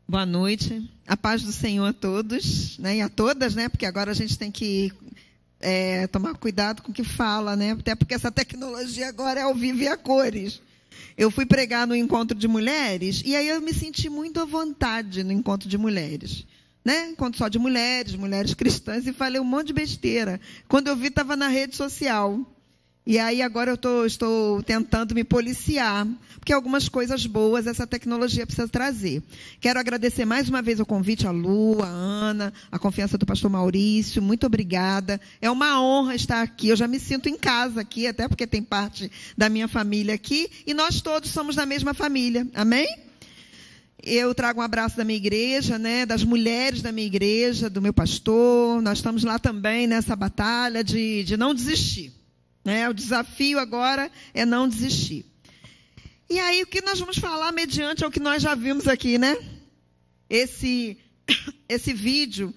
Boa noite. A paz do Senhor a todos, né? E a todas, né? Porque agora a gente tem que tomar cuidado com o que fala, né? Até porque essa tecnologia agora é ao vivo e a cores. Eu fui pregar no encontro de mulheres e aí eu me senti muito à vontade no encontro de mulheres, né? Encontro só de mulheres cristãs, e falei um monte de besteira. Quando eu vi, estava na rede social. E aí agora eu estou tentando me policiar, porque algumas coisas boas essa tecnologia precisa trazer. Quero agradecer mais uma vez o convite à Lu, à Ana, a confiança do pastor Maurício. Muito obrigada. É uma honra estar aqui. Eu já me sinto em casa aqui, até porque tem parte da minha família aqui. E nós todos somos da mesma família. Amém? Eu trago um abraço da minha igreja, né, das mulheres da minha igreja, do meu pastor. Nós estamos lá também nessa batalha de não desistir. O desafio agora é não desistir. E aí, o que nós vamos falar mediante ao que nós já vimos aqui, né? Esse vídeo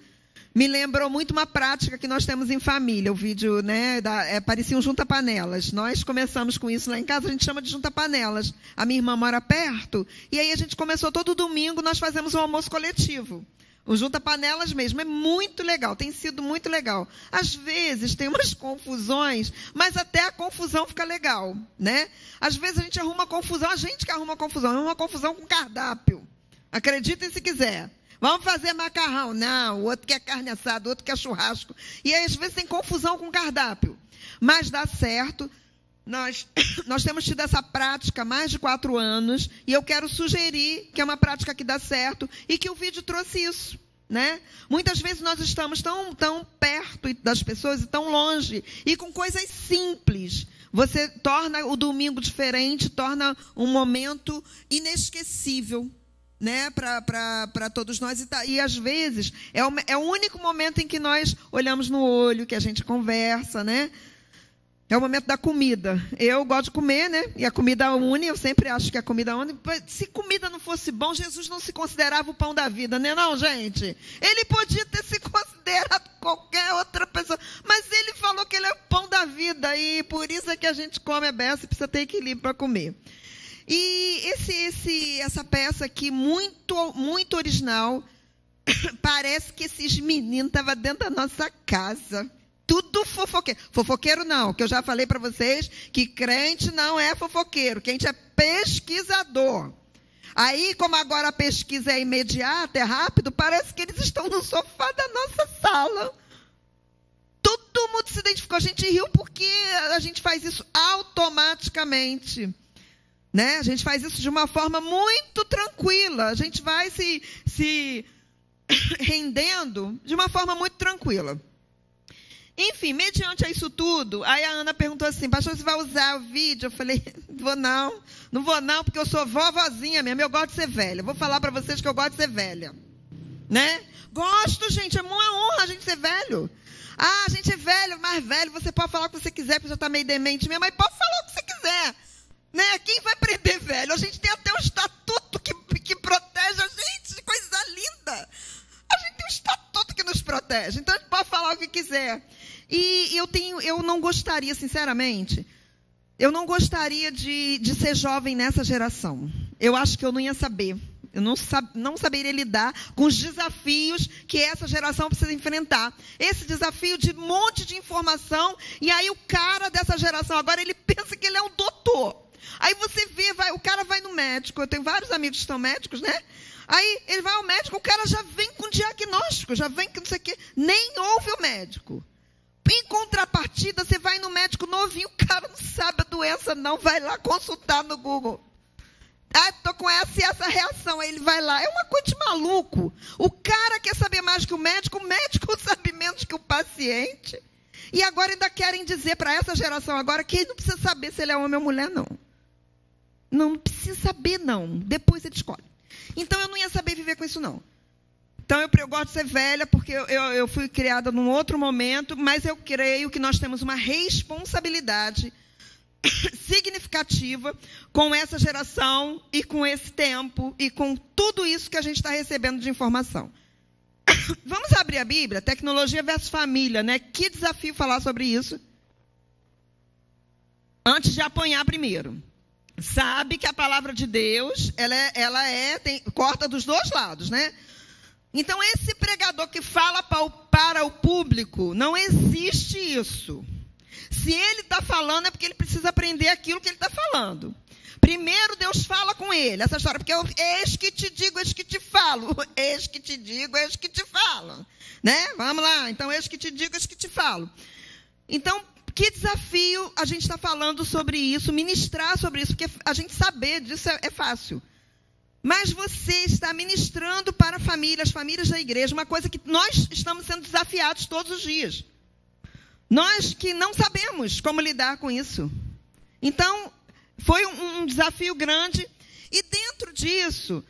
me lembrou muito uma prática que nós temos em família. O vídeo, né, parecia um junta-panelas. Nós começamos com isso lá em casa, a gente chama de junta-panelas. A minha irmã mora perto, e aí a gente começou todo domingo, nós fazemos um almoço coletivo. O junta-panelas mesmo, é muito legal, tem sido muito legal. Às vezes tem umas confusões, mas até a confusão fica legal, né? Às vezes a gente arruma confusão, a gente que arruma confusão, é uma confusão com cardápio. Acreditem se quiser. Vamos fazer macarrão. Não, o outro quer carne assada, o outro quer churrasco. E aí às vezes tem confusão com cardápio. Mas dá certo. Nós temos tido essa prática há mais de 4 anos, e eu quero sugerir que é uma prática que dá certo, e que o vídeo trouxe isso, né? Muitas vezes nós estamos tão perto das pessoas e tão longe, e com coisas simples. Você torna o domingo diferente, torna um momento inesquecível, né, para todos nós. E às vezes é o único momento em que nós olhamos no olho, que a gente conversa, né? É o momento da comida. Eu gosto de comer, né? E a comida une, eu sempre acho que a comida une. Se comida não fosse bom, Jesus não se considerava o pão da vida, né, não, gente? Ele podia ter se considerado qualquer outra pessoa, mas ele falou que ele é o pão da vida, e por isso é que a gente come a beça e precisa ter equilíbrio para comer. E essa peça aqui, muito, muito original, parece que esses meninos estavam dentro da nossa casa. Tudo fofoqueiro. Fofoqueiro não, que eu já falei para vocês que crente não é fofoqueiro, crente é pesquisador. Aí, como agora a pesquisa é imediata, é rápido, parece que eles estão no sofá da nossa sala. Todo mundo se identificou. A gente riu porque a gente faz isso automaticamente, né? A gente faz isso de uma forma muito tranquila. A gente vai se rendendo de uma forma muito tranquila. Enfim, mediante a isso tudo, aí a Ana perguntou assim: pastor, você vai usar o vídeo? Eu falei: não vou não, porque eu sou vovozinha mesmo, eu gosto de ser velha. Vou falar para vocês que eu gosto de ser velha, né? Gosto, gente, é uma honra a gente ser velho. Ah, a gente é velho, mais velho, você pode falar o que você quiser, porque já está meio demente mesmo, mas pode falar o que você quiser, né? Quem vai prender velho? A gente tem até um estatuto que protege a gente, coisa linda. A gente tem um estatuto que nos protege, então a gente pode falar o que quiser. E eu não gostaria, sinceramente, eu não gostaria de ser jovem nessa geração. Eu acho que eu não ia saber. Eu não saberia lidar com os desafios que essa geração precisa enfrentar. Esse desafio de um monte de informação, e aí o cara dessa geração agora, ele pensa que ele é um doutor. Aí você vê, o cara vai no médico, eu tenho vários amigos que são médicos, né? Aí ele vai ao médico, o cara já vem com diagnóstico, já vem com não sei o quê, nem ouve o médico. Em contrapartida, você vai no médico novinho, o cara não sabe a doença não, vai lá consultar no Google. Ah, estou com essa reação, aí ele vai lá. É uma coisa de maluco. O cara quer saber mais que o médico sabe menos que o paciente. E agora ainda querem dizer para essa geração agora que ele não precisa saber se ele é homem ou mulher, não. Não precisa saber, não. Depois ele escolhe. Então, eu não ia saber viver com isso, não. Então, eu gosto de ser velha, porque eu fui criada num outro momento, mas eu creio que nós temos uma responsabilidade significativa com essa geração e com esse tempo e com tudo isso que a gente está recebendo de informação. Vamos abrir a Bíblia? Tecnologia versus família, né? Que desafio falar sobre isso antes de apanhar primeiro. sabe que a palavra de Deus, corta dos dois lados, né? Então, esse pregador que fala para o público, não existe isso. Se ele está falando, é porque ele precisa aprender aquilo que ele está falando. Primeiro, Deus fala com ele. Essa história, porque eis que te digo, eis que te falo. Eis que te digo, eis que te falo. Né? Vamos lá. Então, eis que te digo, eis que te falo. Então, que desafio a gente está falando sobre isso, ministrar sobre isso, porque a gente saber disso é fácil. Mas você está ministrando para as famílias da igreja, uma coisa que nós estamos sendo desafiados todos os dias. Nós que não sabemos como lidar com isso. Então, foi um desafio grande. E dentro disso,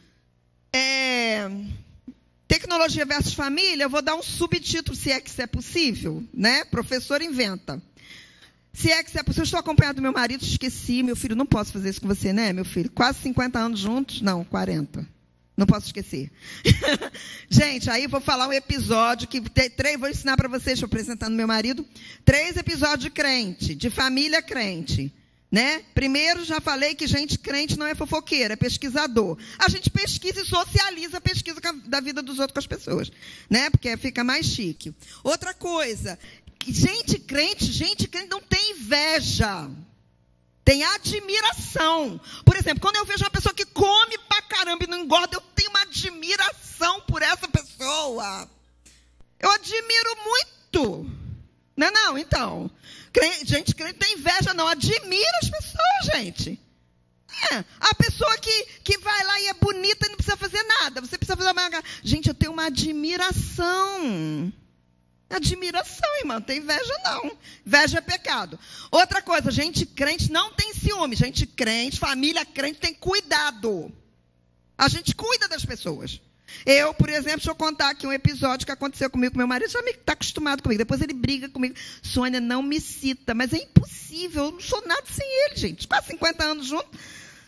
tecnologia versus família, eu vou dar um subtítulo, se é que isso é possível, né? Professor inventa. Se é que isso é possível, eu estou acompanhado do meu marido, esqueci, meu filho, não posso fazer isso com você, né, meu filho? Quase 50 anos juntos? Não, 40. Não posso esquecer. Gente, aí vou falar um episódio que vou ensinar para vocês, estou apresentando meu marido, 3 episódios de crente, de família crente. Né? Primeiro, já falei que gente crente não é fofoqueira, é pesquisador. A gente pesquisa e socializa a pesquisa da vida dos outros com as pessoas. Né? Porque fica mais chique. Outra coisa, gente crente não tem inveja. Tem admiração. Por exemplo, quando eu vejo uma pessoa que come pra caramba e não engorda, eu tenho uma admiração por essa pessoa. Eu admiro muito. Não, então. Gente crente tem inveja, não. Admira as pessoas, gente. A pessoa que vai lá e é bonita e não precisa fazer nada. Você precisa fazer uma... Gente, eu tenho uma admiração. Admiração, irmão. Não tem inveja, não. Inveja é pecado. Outra coisa, gente crente não tem ciúme. Gente crente, família crente tem cuidado. A gente cuida das pessoas. Eu, por exemplo, deixa eu contar aqui um episódio que aconteceu comigo com meu marido, já está acostumado comigo. Depois ele briga comigo. Sônia, não me cita, mas é impossível, eu não sou nada sem ele, gente. Quase 50 anos juntos.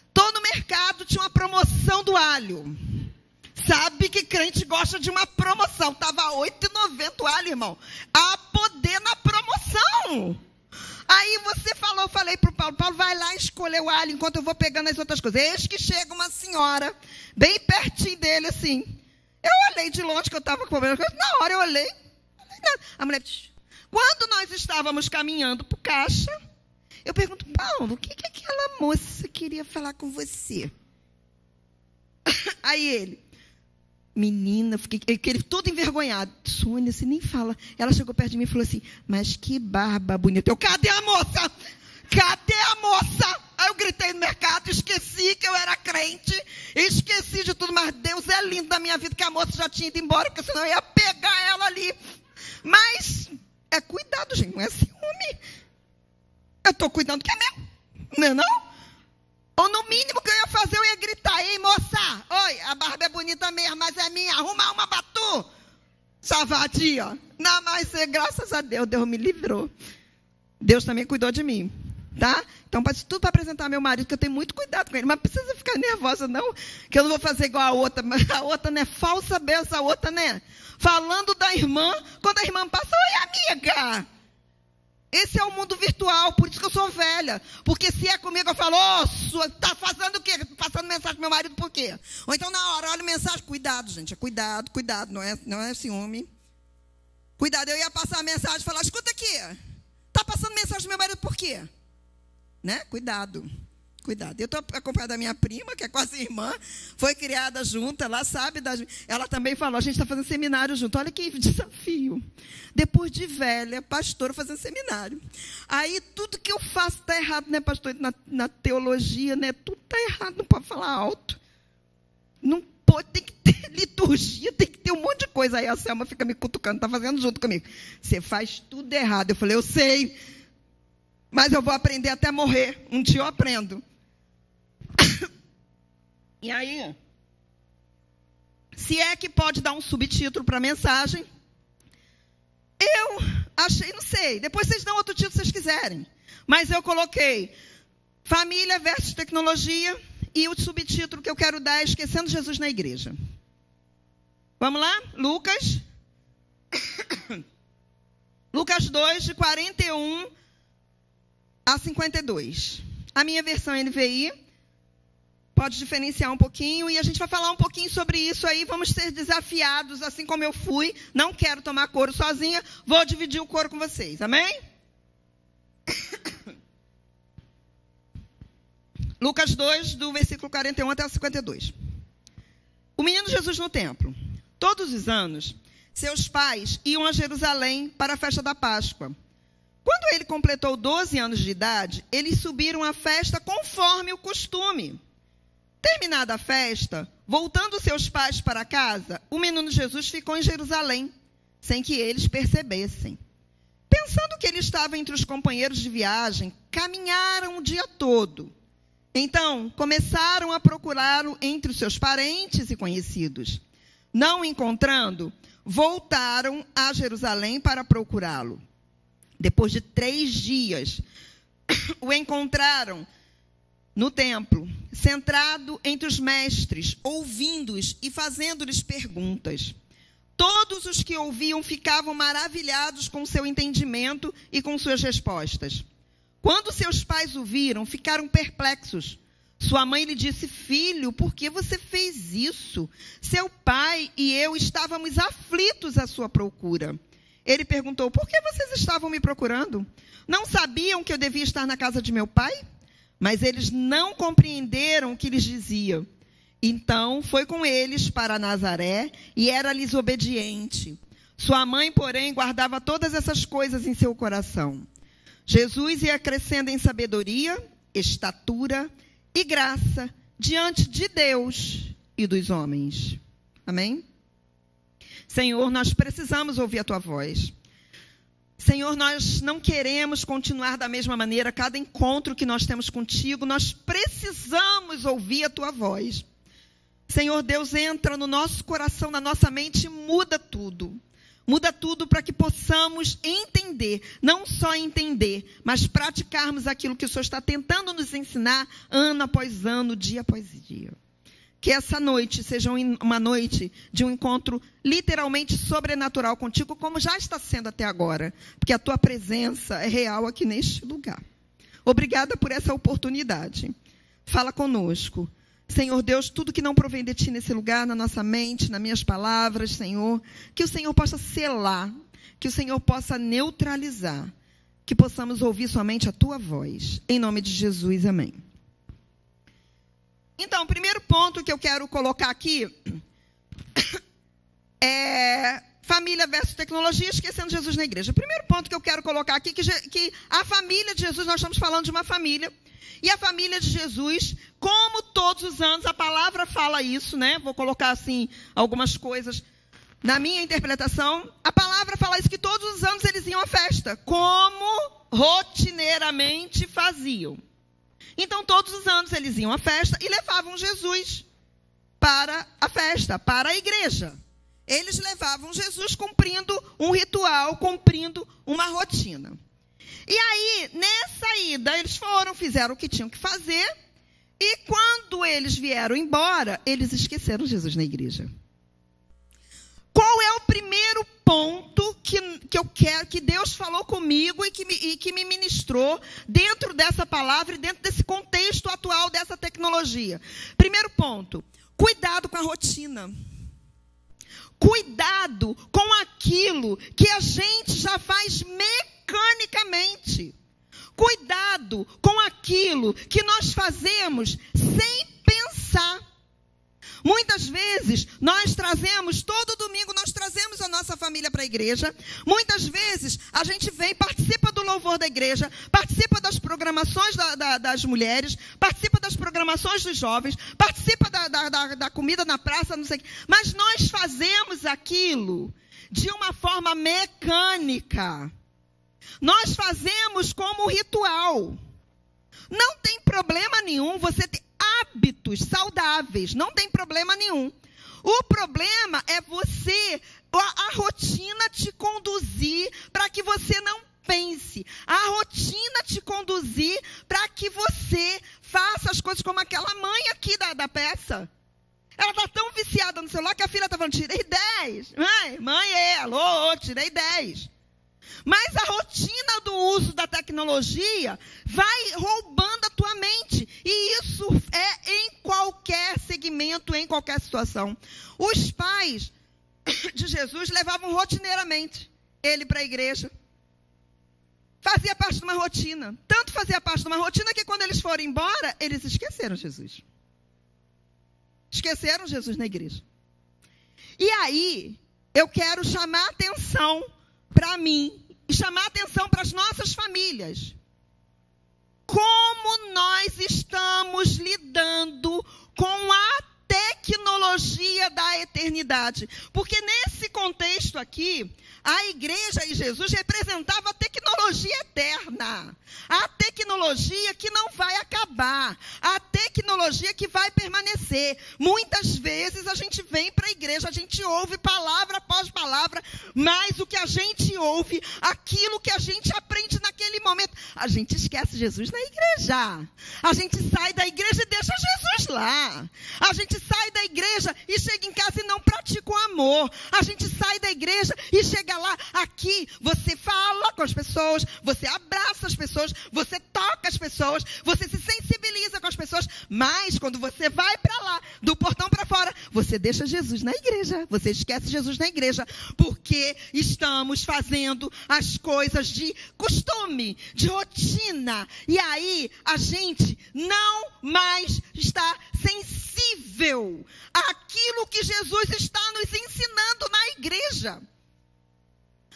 Estou no mercado, tinha uma promoção do alho. Sabe que crente gosta de uma promoção. Estava R$ 8,90 o alho, irmão. A poder na promoção. Aí você falou, falei para o Paulo, vai lá escolher o alho enquanto eu vou pegando as outras coisas. Eis que chega uma senhora, bem pertinho dele, assim. Eu olhei de longe, que eu estava com problema. Na hora eu olhei, a mulher, quando nós estávamos caminhando para o caixa, eu pergunto, Paulo, o que aquela moça queria falar com você? Aí ele, menina, fiquei todo envergonhado. Sônia, você nem fala. Ela chegou perto de mim e falou assim, mas que barba bonita. Eu, cadê a moça? Cadê a moça? Aí eu gritei no mercado, esqueci que eu era crente, esqueci de tudo, mas Deus é lindo na minha vida, que a moça já tinha ido embora, porque senão eu ia pegar ela ali. Mas, cuidado, gente, não é ciúme. Eu estou cuidando que é meu, não é não? Ou no mínimo que eu ia fazer, eu ia gritar, ei moça, oi, a barba é bonita mesmo, mas é minha, arruma uma batu. Savadia. Não, mas graças a Deus, Deus me livrou. Deus também cuidou de mim, tá? Então, tudo para apresentar meu marido, que eu tenho muito cuidado com ele, mas precisa ficar nervosa não, que eu não vou fazer igual a outra, mas a outra, né, falsa benção, a outra, né, falando da irmã, quando a irmã passa, oi amiga. Esse é o mundo virtual, por isso que eu sou velha. Porque se é comigo, eu falo, tá fazendo o quê? Passando mensagem pro meu marido, por quê? Ou então, na hora, olha mensagem. Cuidado, gente. Cuidado, não é ciúme. Cuidado, eu ia passar a mensagem e falar, escuta aqui. Tá passando mensagem pro meu marido, por quê? Né? Cuidado. Eu estou acompanhada da minha prima, que é quase irmã, foi criada junto, ela sabe, ela também falou, a gente está fazendo seminário junto, olha que desafio. Depois de velha, pastora fazendo seminário. Aí tudo que eu faço está errado, né, pastor? Na teologia, né? Tudo está errado, não pode falar alto. Não pode, tem que ter liturgia, tem que ter um monte de coisa. Aí a Selma fica me cutucando, está fazendo junto comigo. Você faz tudo errado. Eu falei, eu sei, mas eu vou aprender até morrer. Um dia eu aprendo. E aí, se é que pode dar um subtítulo para a mensagem, eu achei, não sei, depois vocês dão outro título se vocês quiserem, mas eu coloquei família versus tecnologia e o subtítulo que eu quero dar é Esquecendo Jesus na Igreja. Vamos lá? Lucas 2, de 41 a 52. A minha versão NVI pode diferenciar um pouquinho, e a gente vai falar um pouquinho sobre isso aí. Vamos ser desafiados, assim como eu fui. Não quero tomar couro sozinha, vou dividir o couro com vocês, amém? Lucas 2, do versículo 41 até o 52. O menino Jesus no templo. Todos os anos, seus pais iam a Jerusalém para a festa da Páscoa. Quando ele completou 12 anos de idade, eles subiram à festa conforme o costume. Terminada a festa, voltando seus pais para casa, o menino Jesus ficou em Jerusalém, sem que eles percebessem. Pensando que ele estava entre os companheiros de viagem, caminharam o dia todo. Então, começaram a procurá-lo entre os seus parentes e conhecidos. Não o encontrando, voltaram a Jerusalém para procurá-lo. Depois de 3 dias, o encontraram no templo, centrado entre os mestres, ouvindo-os e fazendo-lhes perguntas. Todos os que ouviam ficavam maravilhados com seu entendimento e com suas respostas. Quando seus pais o viram, ficaram perplexos. Sua mãe lhe disse: filho, por que você fez isso? Seu pai e eu estávamos aflitos à sua procura. Ele perguntou: por que vocês estavam me procurando? Não sabiam que eu devia estar na casa de meu pai? Mas eles não compreenderam o que lhes dizia. Então foi com eles para Nazaré e era-lhes obediente. Sua mãe, porém, guardava todas essas coisas em seu coração. Jesus ia crescendo em sabedoria, estatura e graça diante de Deus e dos homens. Amém? Senhor, nós precisamos ouvir a tua voz. Senhor, nós não queremos continuar da mesma maneira. Cada encontro que nós temos contigo, nós precisamos ouvir a tua voz. Senhor Deus, entra no nosso coração, na nossa mente e muda tudo. Muda tudo para que possamos entender, não só entender, mas praticarmos aquilo que o Senhor está tentando nos ensinar ano após ano, dia após dia. Que essa noite seja uma noite de um encontro literalmente sobrenatural contigo, como já está sendo até agora. Porque a tua presença é real aqui neste lugar. Obrigada por essa oportunidade. Fala conosco. Senhor Deus, tudo que não provém de ti nesse lugar, na nossa mente, nas minhas palavras, Senhor, que o Senhor possa selar, que o Senhor possa neutralizar, que possamos ouvir somente a tua voz. Em nome de Jesus, amém. Então, o primeiro ponto que eu quero colocar aqui é família versus tecnologia, esquecendo Jesus na igreja. O primeiro ponto que eu quero colocar aqui é que a família de Jesus, nós estamos falando de uma família, e a família de Jesus, como todos os anos, a palavra fala isso, né? Vou colocar assim algumas coisas na minha interpretação. A palavra fala isso, que todos os anos eles iam à festa, como rotineiramente faziam. Então, todos os anos eles iam à festa e levavam Jesus para a festa, para a igreja. Eles levavam Jesus cumprindo um ritual, cumprindo uma rotina. E aí, nessa ida, eles fizeram o que tinham que fazer, e quando eles vieram embora, eles esqueceram Jesus na igreja. Qual é o primeiro ponto que eu quero, que Deus falou comigo e que me ministrou dentro dessa palavra e dentro desse contexto atual dessa tecnologia? Primeiro ponto, cuidado com a rotina. Cuidado com aquilo que a gente já faz mecanicamente. Cuidado com aquilo que nós fazemos sem pensar. Muitas vezes, todo domingo nós trazemos a nossa família para a igreja. Muitas vezes, a gente vem, participa do louvor da igreja, participa das programações das mulheres, participa das programações dos jovens, participa da comida na praça, não sei o quê. Mas nós fazemos aquilo de uma forma mecânica. Nós fazemos como ritual. Não tem problema nenhum você ter hábitos saudáveis, não tem problema nenhum. O problema é a rotina te conduzir para que você não pense. A rotina te conduzir para que você faça as coisas como aquela mãe aqui da peça. Ela está tão viciada no celular que a filha está falando: tirei 10. Mãe, alô, tirei 10. Mas a rotina do uso da tecnologia vai roubando a tua mente. E isso é em qualquer segmento, em qualquer situação. Os pais de Jesus levavam rotineiramente ele para a igreja. Fazia parte de uma rotina. Tanto fazia parte de uma rotina que quando eles foram embora, eles esqueceram Jesus. Esqueceram Jesus na igreja. E aí, eu quero chamar atenção para mim e chamar atenção para as nossas famílias. Como nós estamos lidando com a tecnologia da eternidade. Porque nesse contexto aqui, a igreja e Jesus representavam a tecnologia eterna. A tecnologia que não vai acabar. A tecnologia que vai permanecer. Muitas vezes a gente vem para a igreja, a gente ouve palavra após palavra, mas o que a gente ouve, aquilo que a gente aprende naquele momento, a gente esquece Jesus na igreja. A gente sai da igreja e deixa Jesus lá. A gente sai da igreja e chega em casa e não pratica o amor. A gente sai da igreja e chega lá, aqui, você fala com as pessoas, você abraça as pessoas, você toca as pessoas, você se sensibiliza com as pessoas, mas quando você vai para lá, do portão para fora, você deixa Jesus na igreja, você esquece Jesus na igreja, porque estamos fazendo as coisas de costume, de rotina, e aí a gente não mais está sensível àquilo que Jesus está nos ensinando na igreja.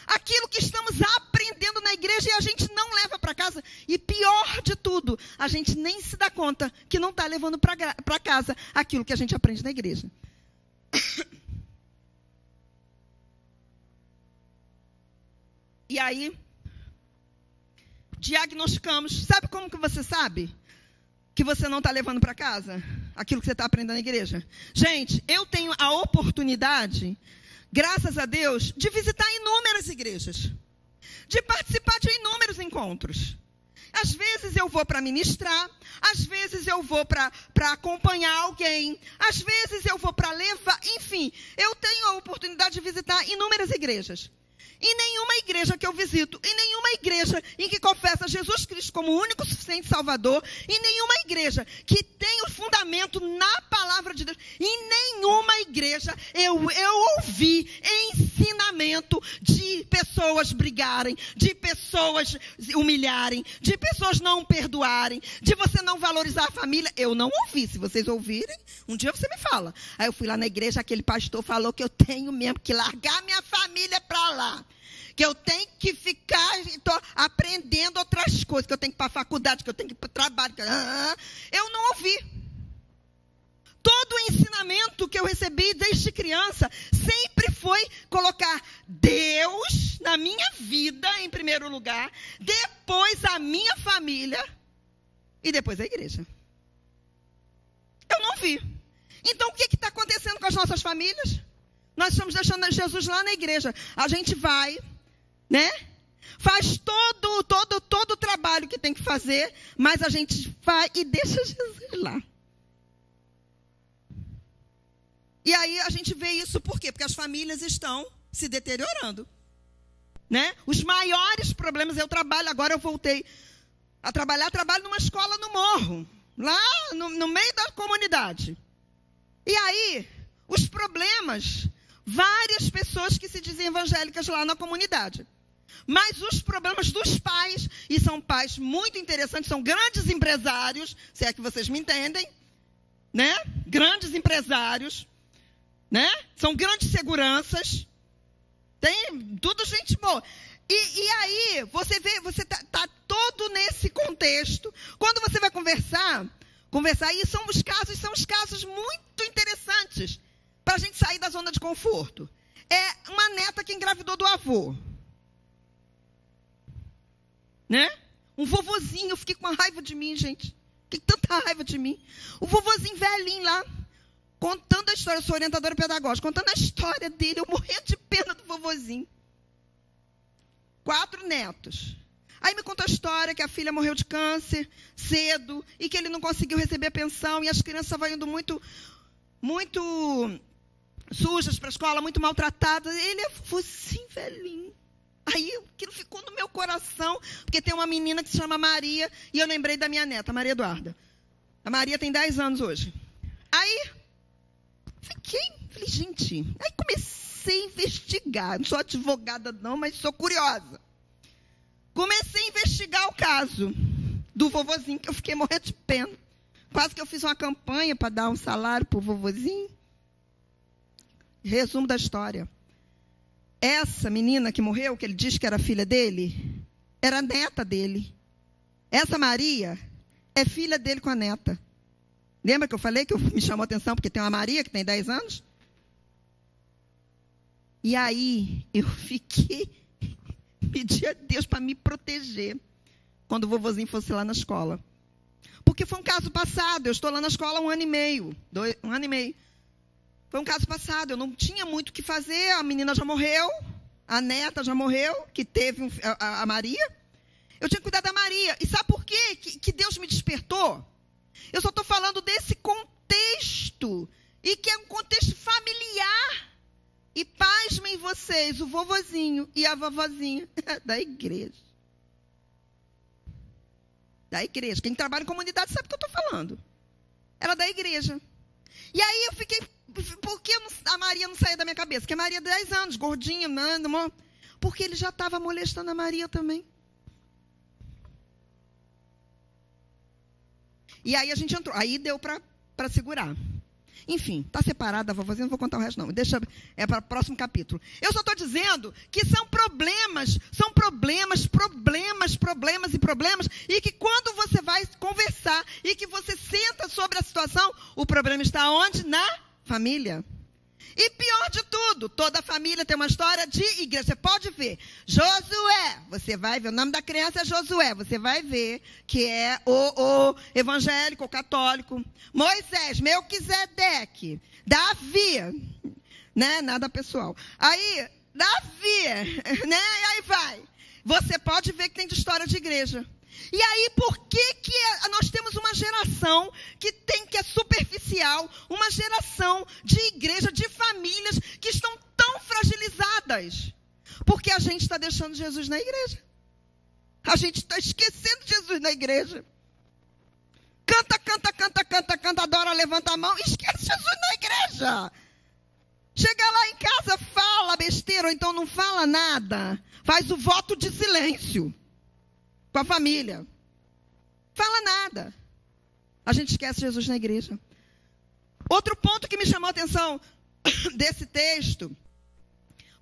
Aquilo que estamos aprendendo na igreja e a gente não leva para casa. E pior de tudo, a gente nem se dá conta que não está levando para casa aquilo que a gente aprende na igreja. E aí, diagnosticamos. Sabe como que você sabe que você não está levando para casa aquilo que você está aprendendo na igreja? Gente, eu tenho a oportunidade, graças a Deus, de visitar inúmeras igrejas, de participar de inúmeros encontros. Às vezes eu vou para ministrar, às vezes eu vou para acompanhar alguém, às vezes eu vou para levar, enfim, eu tenho a oportunidade de visitar inúmeras igrejas. Em nenhuma igreja que eu visito, em nenhuma igreja em que confessa Jesus Cristo como o único suficiente Salvador, em nenhuma igreja que tem o fundamento na palavra de Deus, em nenhuma igreja eu ouvi ensinamento de pessoas brigarem, de pessoas humilharem, de pessoas não perdoarem, de você não valorizar a família. Eu não ouvi. Se vocês ouvirem, um dia você me fala. Aí eu fui lá na igreja, aquele pastor falou que eu tenho mesmo que largar minha família para lá. Que eu tenho que ficar aprendendo outras coisas, que eu tenho que ir para a faculdade, que eu tenho que ir para o trabalho. Eu não ouvi. Todo o ensinamento que eu recebi desde criança sempre foi colocar Deus na minha vida em primeiro lugar, depois a minha família e depois a igreja. Eu não vi. Então o que está acontecendo com as nossas famílias? Nós estamos deixando Jesus lá na igreja. A gente vai, né? Faz todo o trabalho que tem que fazer, mas a gente vai e deixa Jesus lá. E aí a gente vê isso por quê? Porque as famílias estão se deteriorando, né? Os maiores problemas, agora eu voltei a trabalhar, trabalho numa escola no morro, lá no meio da comunidade. E aí, os problemas, várias pessoas que se dizem evangélicas lá na comunidade. Mas os problemas dos pais, e são pais muito interessantes, são grandes empresários, se é que vocês me entendem, né? Grandes empresários, né? São grandes seguranças, tem tudo gente boa. E aí, você vê, você tá todo nesse contexto. Quando você vai conversar, e são os casos muito interessantes, para a gente sair da zona de conforto. É uma neta que engravidou do avô. Né? Um vovozinho, eu fiquei com uma raiva de mim, gente. Fiquei tanta raiva de mim. O vovozinho velhinho lá, contando a história, eu sou orientadora pedagógica, contando a história dele, eu morrendo de pena do vovozinho. 4 netos. Aí me conta a história que a filha morreu de câncer cedo e que ele não conseguiu receber a pensão e as crianças estavam indo muito sujas para a escola, muito maltratadas. Ele é focinho velhinho. Aí aquilo ficou no meu coração, porque tem uma menina que se chama Maria, e eu lembrei da minha neta, Maria Eduarda. A Maria tem 10 anos hoje. Aí, falei, gente, aí comecei a investigar. Não sou advogada não, mas sou curiosa. Comecei a investigar o caso do vovozinho, que eu fiquei morrendo de pena. Quase que eu fiz uma campanha para dar um salário para o vovozinho. Resumo da história. Essa menina que morreu, que ele diz que era filha dele, era neta dele. Essa Maria é filha dele com a neta. Lembra que eu falei que me chamou a atenção porque tem uma Maria que tem 10 anos? E aí eu fiquei, pedi a Deus para me proteger quando o vovozinho fosse lá na escola. Porque foi um caso passado, eu estou lá na escola há 1 ano e meio. 1 ano e meio. Foi um caso passado, eu não tinha muito o que fazer, a menina já morreu, a neta já morreu, que teve a Maria. Eu tinha que cuidar da Maria. E sabe por quê que Deus me despertou? Eu só estou falando desse contexto, e que é um contexto familiar. E pasmem vocês, o vovozinho e a vovozinha da igreja. Da igreja. Quem trabalha em comunidade sabe o que eu estou falando. Era da igreja. E aí eu fiquei, por que a Maria não saía da minha cabeça? Porque a Maria é 10 anos, gordinha, porque ele já estava molestando a Maria também. E aí a gente entrou. Aí deu para segurar. Enfim, está separada a vovozinha, não vou contar o resto não. Deixa, para o próximo capítulo. Eu só estou dizendo que são problemas, e que quando você vai conversar e que você senta sobre a situação, o problema está onde? Na família. E pior de tudo, toda família tem uma história de igreja. Você pode ver, Josué, você vai ver, o nome da criança é Josué, você vai ver que é o evangélico, o católico. Moisés, Melquisedeque, Davi, né, nada pessoal. Aí, Davi, né, e aí vai. Você pode ver que tem de história de igreja. E aí, por que nós temos uma geração que é superficial, uma geração de igreja, de famílias que estão tão fragilizadas? Porque a gente está deixando Jesus na igreja. A gente está esquecendo Jesus na igreja. Canta, adora, levanta a mão, esquece Jesus na igreja. Chega lá em casa, fala besteira, ou então não fala nada. Faz o voto de silêncio com a família. Fala nada. A gente esquece Jesus na igreja. Outro ponto que me chamou a atenção desse texto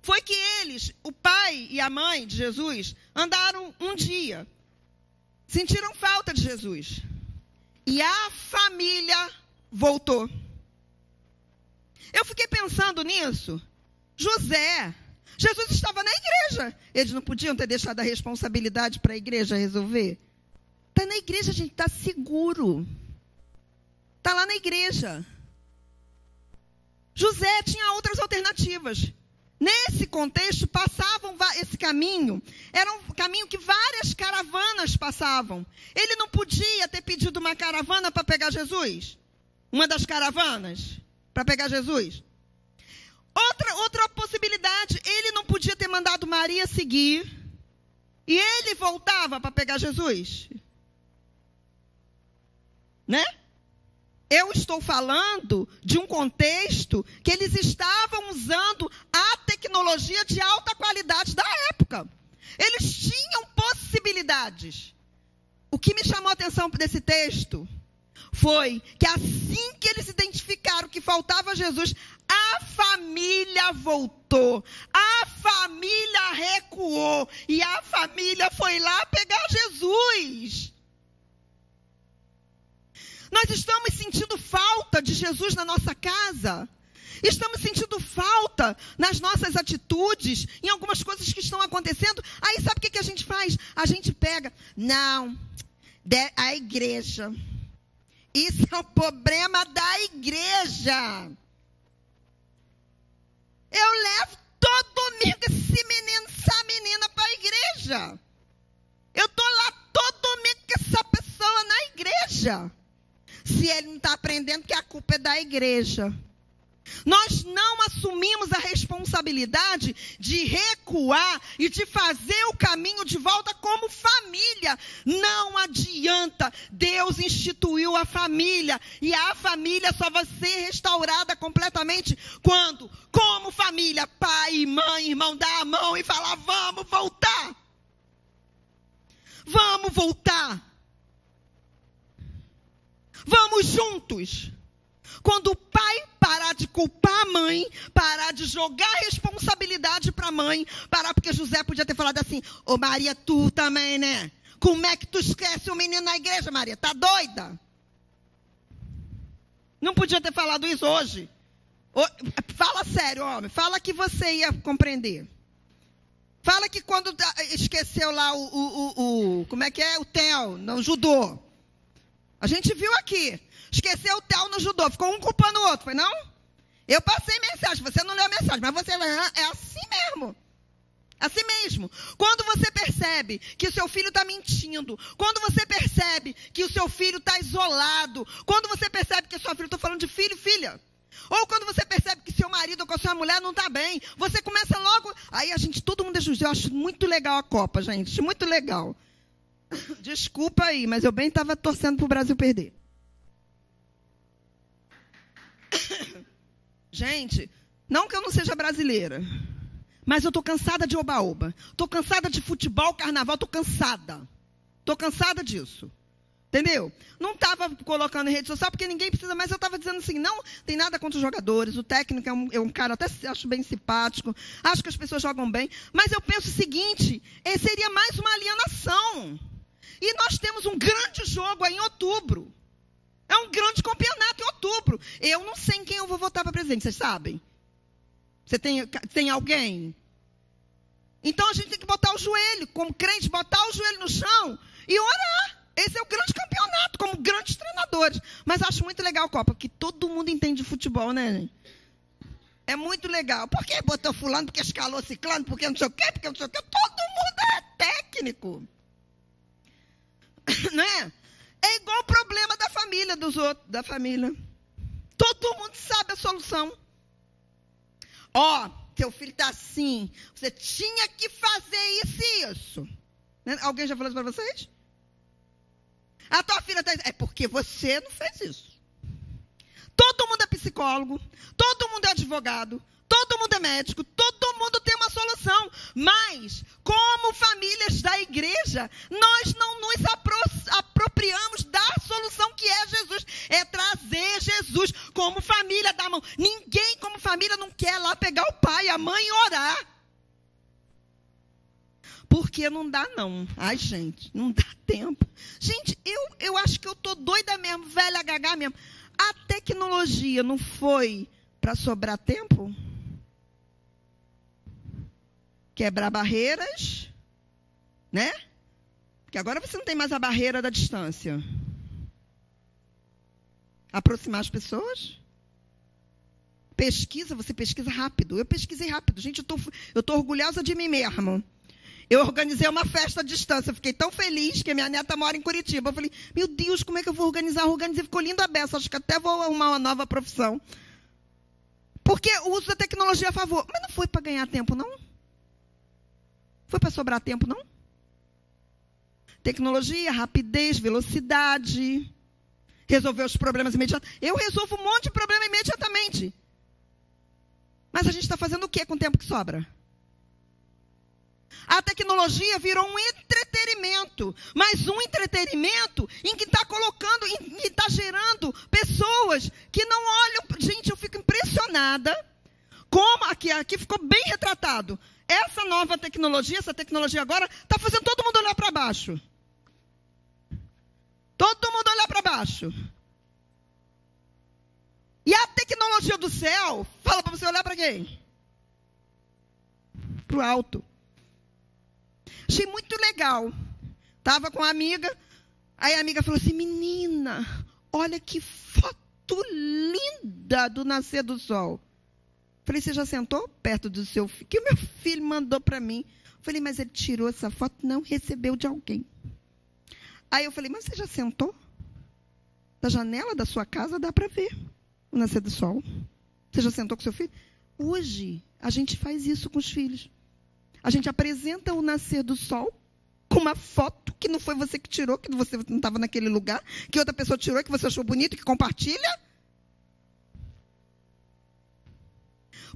foi que eles, o pai e a mãe de Jesus, andaram um dia. Sentiram falta de Jesus. E a família voltou. Eu fiquei pensando nisso. Jesus estava na igreja. Eles não podiam ter deixado a responsabilidade para a igreja resolver? Está na igreja, a gente está seguro. Está lá na igreja. José tinha outras alternativas. Nesse contexto, passavam esse caminho. Era um caminho que várias caravanas passavam. Ele não podia ter pedido uma caravana para pegar Jesus? Uma das caravanas para pegar Jesus? Outra possibilidade, ele não podia ter mandado Maria seguir e ele voltava para pegar Jesus? Né? Eu estou falando de um contexto que eles estavam usando a tecnologia de alta qualidade da época. Eles tinham possibilidades. O que me chamou a atenção desse texto foi que assim que eles identificaram que faltava Jesus, a família voltou, a família recuou e a família foi lá pegar Jesus. Nós estamos sentindo falta de Jesus na nossa casa. Estamos sentindo falta nas nossas atitudes, em algumas coisas que estão acontecendo. Aí sabe o que a gente faz? A gente pega, a igreja. Isso é o problema da igreja. Eu levo todo domingo essa menina para a igreja. Eu estou lá todo domingo com essa pessoa na igreja. Se ele não está aprendendo, que a culpa é da igreja. Nós não assumimos a responsabilidade responsabilidade de recuar e de fazer o caminho de volta como família. Não adianta. Deus instituiu a família. E a família só vai ser restaurada completamente quando, como família, pai e mãe, irmão, dá a mão e fala: vamos voltar. Vamos voltar. Vamos juntos. Quando o pai parar de culpar a mãe, parar de jogar a responsabilidade para a mãe, parar, porque José podia ter falado assim: ô Maria, tu também, né? Como é que tu esquece o menino na igreja, Maria? Tá doida? Não podia ter falado isso hoje. Fala sério, homem. Fala que você ia compreender. Fala que quando esqueceu lá como é que é? O Theo, no judô. A gente viu aqui. Esqueceu o Theo no judô. Ficou um culpando o outro, foi não? Eu passei mensagem. Você não leu a mensagem, mas você é assim mesmo. Assim mesmo. Quando você percebe que o seu filho está mentindo, quando você percebe que o seu filho está isolado, quando você percebe que o seu filho, estou falando de filho e filha, ou quando você percebe que seu marido ou com a sua mulher não está bem, você começa logo... Aí todo mundo é justo. Eu acho muito legal a Copa, gente. Muito legal. Desculpa aí, mas eu bem estava torcendo para o Brasil perder. Gente, não que eu não seja brasileira, mas eu estou cansada de oba-oba. Estou cansada de futebol, carnaval, estou cansada. Estou cansada disso. Entendeu? Não estava colocando em rede social, porque ninguém precisa, mas eu estava dizendo assim, não tem nada contra os jogadores, o técnico é um cara, até acho bem simpático, acho que as pessoas jogam bem, mas eu penso o seguinte, seria mais uma alienação. E nós temos um grande jogo aí em outubro. É um grande campeonato em outubro. Eu não sei em quem eu vou votar para presidente, vocês sabem? Você tem alguém? Então a gente tem que botar o joelho, como crente, botar o joelho no chão e orar. Esse é o grande campeonato, como grandes treinadores. Mas acho muito legal a Copa, porque todo mundo entende de futebol, né? É muito legal. Por que botou fulano, porque escalou ciclano, porque não sei o quê, porque não sei o quê. Todo mundo é técnico. Né? É igual o problema da família dos outros, da família. Todo mundo sabe a solução. Teu filho está assim, você tinha que fazer isso e isso. Né? Alguém já falou isso para vocês? A tua filha está... É porque você não fez isso. Todo mundo é psicólogo, todo mundo é advogado, todo mundo é médico, todo mundo tem uma solução. Mas, como famílias da igreja, nós não nos apropriamos da solução que é Jesus. É trazer Jesus como família da mão. Ninguém como família não quer lá pegar o pai e a mãe e orar. Porque não dá não. Ai, gente, não dá tempo. Gente, eu acho que eu tô doida mesmo, velha gagá mesmo. A tecnologia não foi para sobrar tempo? Quebrar barreiras, né? Porque agora você não tem mais a barreira da distância. Aproximar as pessoas. Você pesquisa rápido. Eu pesquisei rápido. Gente, eu tô orgulhosa de mim mesmo. Eu organizei uma festa à distância. Eu fiquei tão feliz que a minha neta mora em Curitiba. Eu falei, meu Deus, como é que eu vou organizar? Organizei, ficou lindo a beça. Acho que até vou arrumar uma nova profissão. Porque o uso da tecnologia é a favor. Mas não foi para ganhar tempo, não? Foi para sobrar tempo, não? Tecnologia, rapidez, velocidade. Resolver os problemas imediatamente. Eu resolvo um monte de problema imediatamente. Mas a gente está fazendo o que com o tempo que sobra? A tecnologia virou um entretenimento, mas um entretenimento em que está colocando, em que está gerando pessoas que não olham. Gente, eu fico impressionada como aqui ficou bem retratado. Essa nova tecnologia, essa tecnologia agora, está fazendo todo mundo olhar para baixo. Todo mundo olhar para baixo. E a tecnologia do céu fala para você olhar para quem? Para o alto. Achei muito legal. Estava com uma amiga, aí a amiga falou assim, menina, olha que foto linda do nascer do sol. Falei, você já sentou perto do seu filho? Que o meu filho mandou para mim. Falei, mas ele tirou essa foto? Não, recebeu de alguém. Aí eu falei, mas você já sentou? Da janela da sua casa dá para ver o nascer do sol. Você já sentou com seu filho? Hoje, a gente faz isso com os filhos. A gente apresenta o nascer do sol com uma foto que não foi você que tirou, que você não estava naquele lugar, que outra pessoa tirou, que você achou bonito, que compartilha.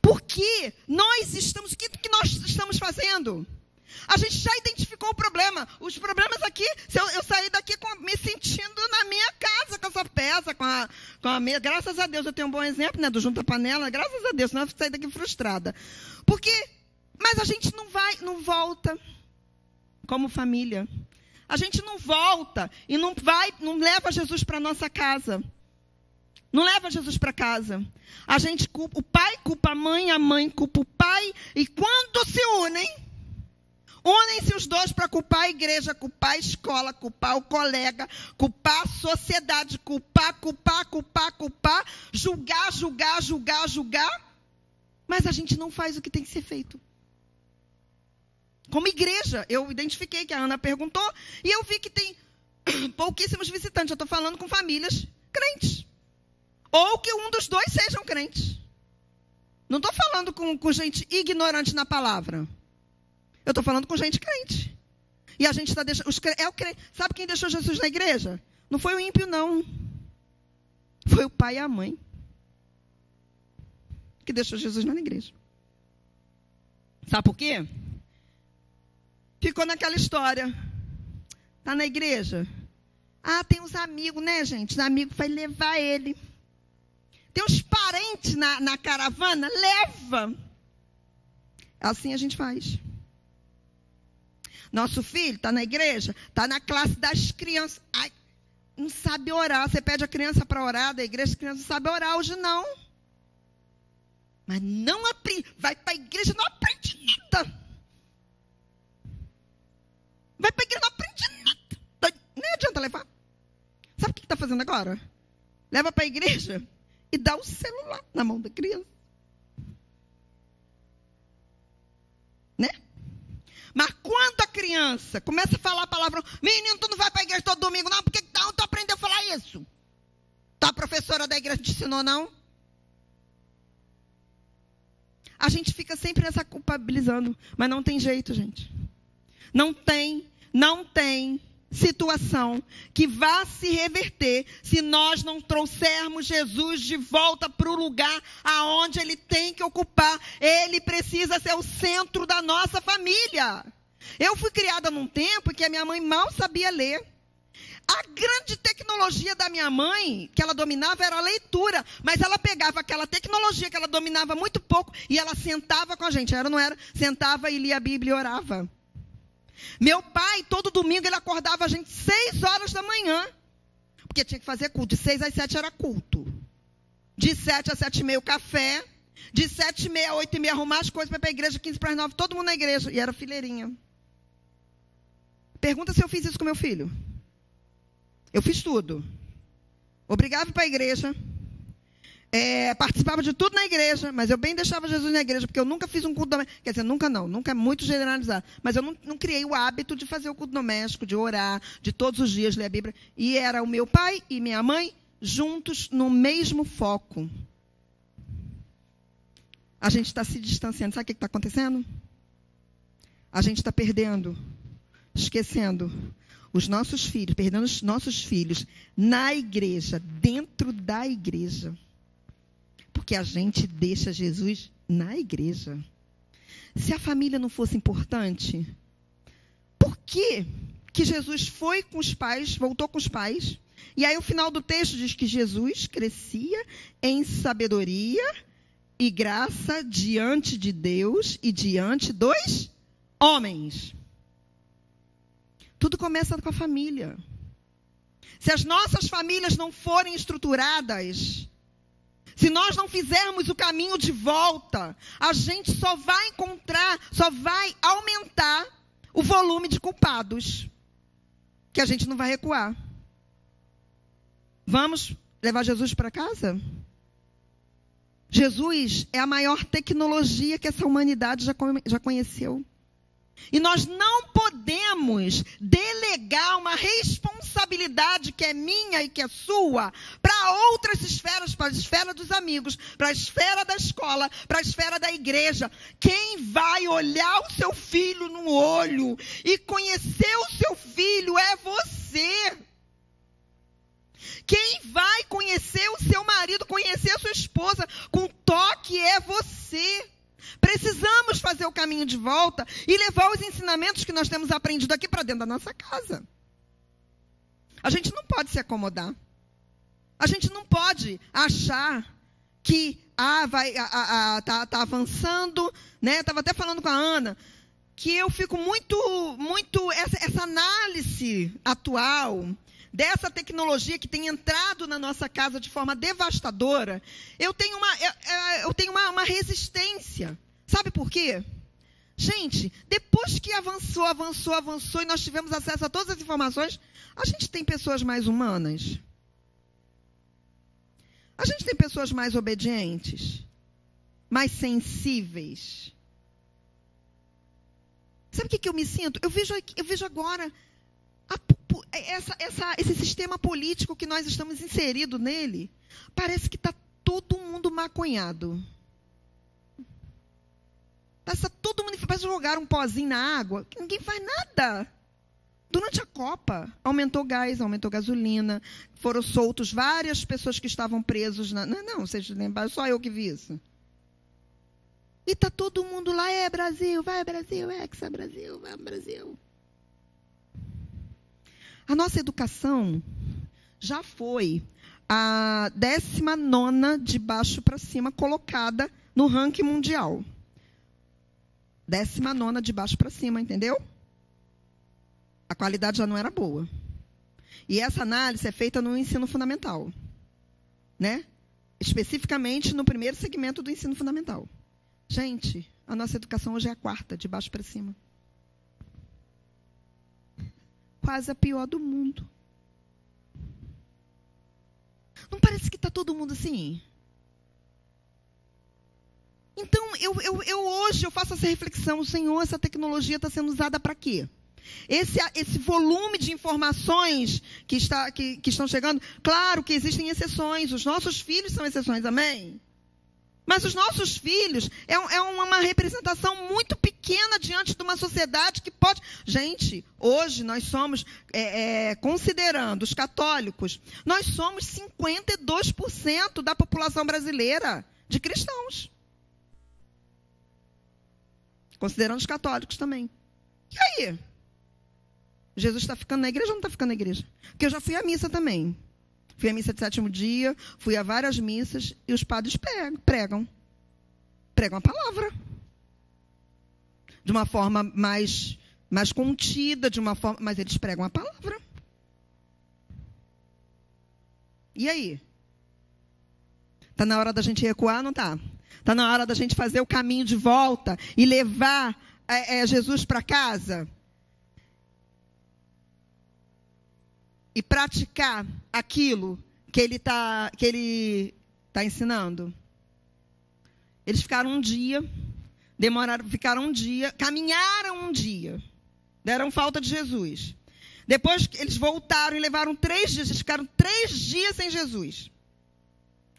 Porque o que nós estamos fazendo? A gente já identificou o problema. Os problemas aqui, se eu sair daqui me sentindo na minha casa, com essa peça, com a mesa. Graças a Deus, eu tenho um bom exemplo, né, do junto à panela. Graças a Deus, senão eu sair daqui frustrada. Mas a gente não volta como família. A gente não volta e não leva Jesus para nossa casa. Não leva Jesus para casa. A gente culpa, o pai culpa a mãe culpa o pai. E quando se unem-se os dois para culpar a igreja, culpar a escola, culpar o colega, culpar a sociedade, culpar, julgar. Mas a gente não faz o que tem que ser feito. Como igreja, eu identifiquei que a Ana perguntou, e eu vi que tem pouquíssimos visitantes. Eu estou falando com famílias crentes. Ou que um dos dois sejam crentes. Não estou falando com gente ignorante na palavra. Eu estou falando com gente crente. E a gente está deixando... Sabe quem deixou Jesus na igreja? Não foi o ímpio, não. Foi o pai e a mãe. Que deixou Jesus na igreja. Sabe por quê? Ficou naquela história. Está na igreja. Tem uns amigos, né, gente? Os amigos vai levar ele. Tem uns parentes na caravana, leva. Assim a gente faz. Nosso filho está na igreja, está na classe das crianças. Não sabe orar. Você pede a criança para orar da igreja, a criança não sabe orar hoje, não. Mas não aprende. Vai para a igreja, não aprende nada. Vai para a igreja, não aprende nada. Nem adianta levar. Sabe o que está fazendo agora? Leva para a igreja e dá o celular na mão da criança. Né? Mas quando a criança começa a falar a palavra, menino, tu não vai para a igreja todo domingo, não? Por que não? Tu aprendeu a falar isso? A professora da igreja te ensinou, não? A gente fica sempre nessa culpabilizando, mas não tem jeito, gente. Não tem situação que vá se reverter se nós não trouxermos Jesus de volta para o lugar aonde ele tem que ocupar. Ele precisa ser o centro da nossa família. Eu fui criada num tempo que a minha mãe mal sabia ler. A grande tecnologia da minha mãe, que ela dominava, era a leitura. Mas ela pegava aquela tecnologia que ela dominava muito pouco e ela sentava com a gente. Sentava e lia a Bíblia e orava. Meu pai, todo domingo, ele acordava a gente 6 horas da manhã. Porque tinha que fazer culto. De 6 às 7 era culto. De 7 às 7h30 café. De 7h30 a 8h30 arrumar as coisas para ir para a igreja. 15 para as 9, todo mundo na igreja. E era fileirinha. Pergunta se eu fiz isso com meu filho. Eu fiz tudo. Obrigava a ir para a igreja. Participava de tudo na igreja, mas eu bem deixava Jesus na igreja, porque eu nunca fiz um culto doméstico. Quer dizer, nunca é muito generalizado. Mas eu não criei o hábito de fazer o culto doméstico, de orar, de todos os dias ler a Bíblia. E era o meu pai e minha mãe juntos no mesmo foco. A gente está se distanciando. Sabe o que está acontecendo? A gente está esquecendo os nossos filhos, perdendo os nossos filhos na igreja, dentro da igreja. Porque a gente deixa Jesus na igreja. Se a família não fosse importante, por que Jesus foi com os pais, voltou com os pais? E aí o final do texto diz que Jesus crescia em sabedoria e graça diante de Deus e diante dos homens. Tudo começa com a família. Se as nossas famílias não forem estruturadas, se nós não fizermos o caminho de volta, a gente só vai aumentar o volume de culpados, que a gente não vai recuar. Vamos levar Jesus para casa? Jesus é a maior tecnologia que essa humanidade já conheceu. E nós não podemos delegar uma responsabilidade que é minha e que é sua para outras esferas, para a esfera dos amigos, para a esfera da escola, para a esfera da igreja. Quem vai olhar o seu filho no olho e conhecer o seu filho é você. Quem vai conhecer o seu marido, conhecer a sua esposa com toque é você. Precisamos fazer o caminho de volta e levar os ensinamentos que nós temos aprendido aqui para dentro da nossa casa. A gente não pode se acomodar. A gente não pode achar que tá avançando, né? Estava até falando com a Ana que eu fico muito essa análise atual dessa tecnologia que tem entrado na nossa casa de forma devastadora, eu tenho uma resistência. Sabe por quê? Gente, depois que avançou e nós tivemos acesso a todas as informações, a gente tem pessoas mais humanas. A gente tem pessoas mais obedientes, mais sensíveis. Sabe o que eu me sinto? Eu vejo agora esse sistema político que nós estamos inseridos nele. Parece que está todo mundo maconhado. Parece que todo mundo vai jogar um pozinho na água, que ninguém faz nada. Durante a Copa, aumentou gás, aumentou gasolina, foram soltos várias pessoas que estavam presos. Não, vocês lembram, só eu que vi isso. E está todo mundo lá, Brasil, vai Brasil, Hexa Brasil, vai Brasil. A nossa educação já foi a 19ª de baixo para cima colocada no ranking mundial. 19ª de baixo para cima, entendeu? A qualidade já não era boa. E essa análise é feita no ensino fundamental, né? Especificamente no primeiro segmento do ensino fundamental. Gente, a nossa educação hoje é a 4ª, de baixo para cima. Quase a pior do mundo. Não parece que está todo mundo assim? Então, hoje eu faço essa reflexão. Senhor, essa tecnologia está sendo usada para quê? Esse volume de informações que estão chegando, claro que existem exceções. Os nossos filhos são exceções, amém? Mas os nossos filhos é uma representação muito pequena diante de uma sociedade que pode... Gente, hoje nós somos, considerando os católicos, nós somos 52% da população brasileira de cristãos. Considerando os católicos também. E aí? Jesus está ficando na igreja ou não está ficando na igreja? Porque eu já fui à missa também. Fui à missa de 7º dia, fui a várias missas, e os padres pregam a palavra. De uma forma mais contida, mas eles pregam a palavra. E aí? Está na hora da gente recuar, não está? Está na hora da gente fazer o caminho de volta e levar Jesus para casa? E praticar aquilo que ele tá ensinando. Eles ficaram um dia, caminharam um dia, deram falta de Jesus. Depois eles voltaram e levaram 3 dias, eles ficaram 3 dias sem Jesus.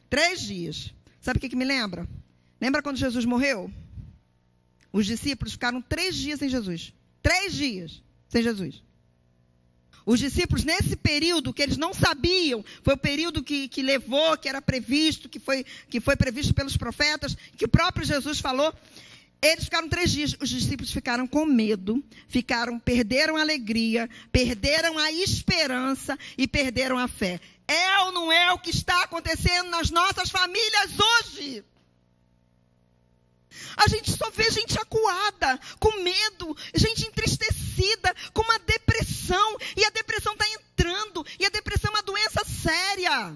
3 dias. Sabe o que me lembra? Lembra quando Jesus morreu? Os discípulos ficaram 3 dias sem Jesus. 3 dias sem Jesus. Os discípulos, nesse período que eles não sabiam, foi o período que levou, que era previsto, que foi previsto pelos profetas, que o próprio Jesus falou, eles ficaram 3 dias. Os discípulos ficaram com medo, perderam a alegria, perderam a esperança e perderam a fé. É ou não é o que está acontecendo nas nossas famílias hoje? A gente só vê gente acuada, com medo, gente entristecida, com uma depressão. E a depressão está entrando. E a depressão é uma doença séria.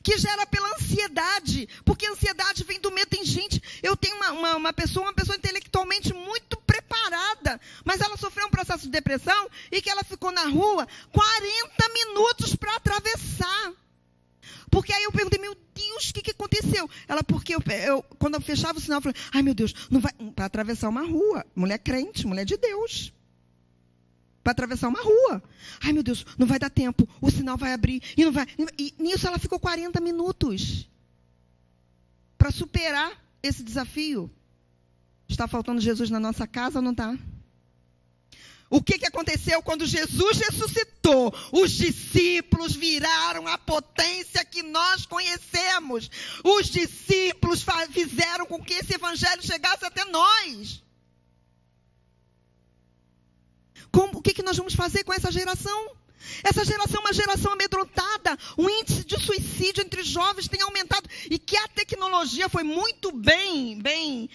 Que gera pela ansiedade. Porque a ansiedade vem do medo. Tem gente... Eu tenho uma pessoa intelectualmente muito preparada. Mas ela sofreu um processo de depressão e que ela ficou na rua 40 minutos para atravessar. Porque aí eu perguntei, meu Deus, Jesus, o que aconteceu? Ela, porque quando eu fechava o sinal, eu falei, ai meu Deus, não vai, para atravessar uma rua, mulher crente, mulher de Deus, para atravessar uma rua, ai meu Deus, não vai dar tempo, o sinal vai abrir, e não vai, e nisso ela ficou 40 minutos, para superar esse desafio. Está faltando Jesus na nossa casa ou não está? O que aconteceu quando Jesus ressuscitou? Os discípulos viraram a potência que nós conhecemos. Os discípulos fizeram com que esse evangelho chegasse até nós. O que nós vamos fazer com essa geração? Essa geração é uma geração amedrontada. O índice de suicídio entre jovens tem aumentado. E que a tecnologia foi muito bem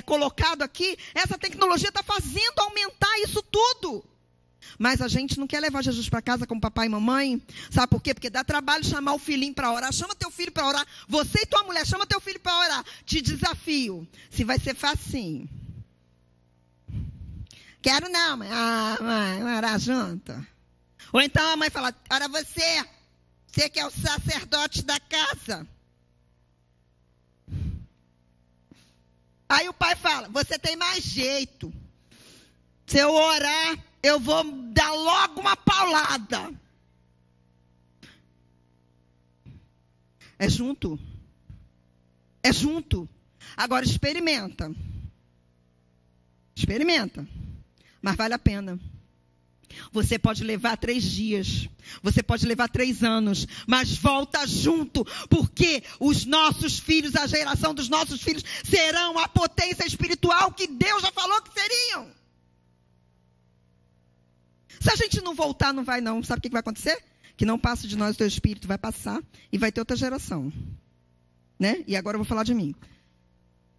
colocado aqui. Essa tecnologia está fazendo aumentar isso tudo. Mas a gente não quer levar Jesus para casa como papai e mamãe. Sabe por quê? Porque dá trabalho chamar o filhinho para orar. Chama teu filho para orar. Você e tua mulher, chama teu filho para orar. Te desafio. Se vai ser facinho. Quero não, mãe. Ah, mãe, vamos orar junto. Ou então a mãe fala, ora você que é o sacerdote da casa. Aí o pai fala, você tem mais jeito. Se eu orar, eu vou dar logo uma paulada. É junto. É junto. Agora experimenta. Experimenta. Mas vale a pena. Você pode levar 3 dias, você pode levar 3 anos, mas volta junto, porque os nossos filhos, a geração dos nossos filhos, serão a potência espiritual que Deus já falou que seriam. Se a gente não voltar, não vai não. Sabe o que vai acontecer? Que não passa de nós o teu espírito, vai passar e vai ter outra geração. Né? E agora eu vou falar de mim.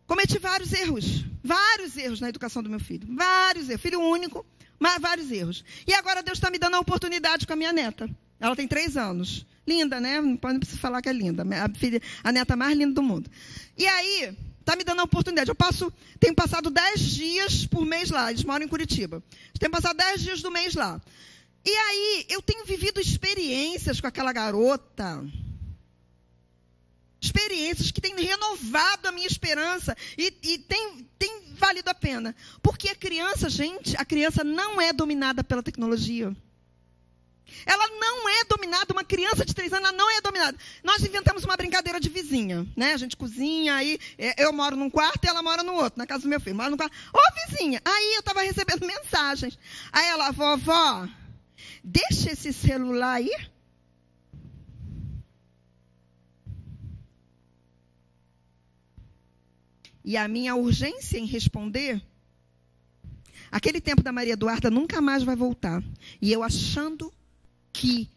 Cometi vários erros na educação do meu filho. Vários erros, filho único. Mas vários erros. E agora Deus está me dando a oportunidade com a minha neta. Ela tem 3 anos. Linda, né? Não precisa falar que é linda. A neta mais linda do mundo. E aí, está me dando a oportunidade. Tenho passado 10 dias por mês lá. Eles moram em Curitiba. Tenho passado 10 dias do mês lá. E aí, eu tenho vivido experiências com aquela garota. Experiências que têm renovado a minha esperança. E tem valido a pena. Porque a criança não é dominada pela tecnologia. Ela não é dominada, uma criança de 3 anos, ela não é dominada. Nós inventamos uma brincadeira de vizinha, né? A gente cozinha, aí eu moro num quarto e ela mora no outro, na casa do meu filho. Mora num quarto. Ô, vizinha! Aí eu estava recebendo mensagens. Aí ela, vovó, deixa esse celular aí. E a minha urgência em responder, aquele tempo da Maria Eduarda nunca mais vai voltar. E eu achando que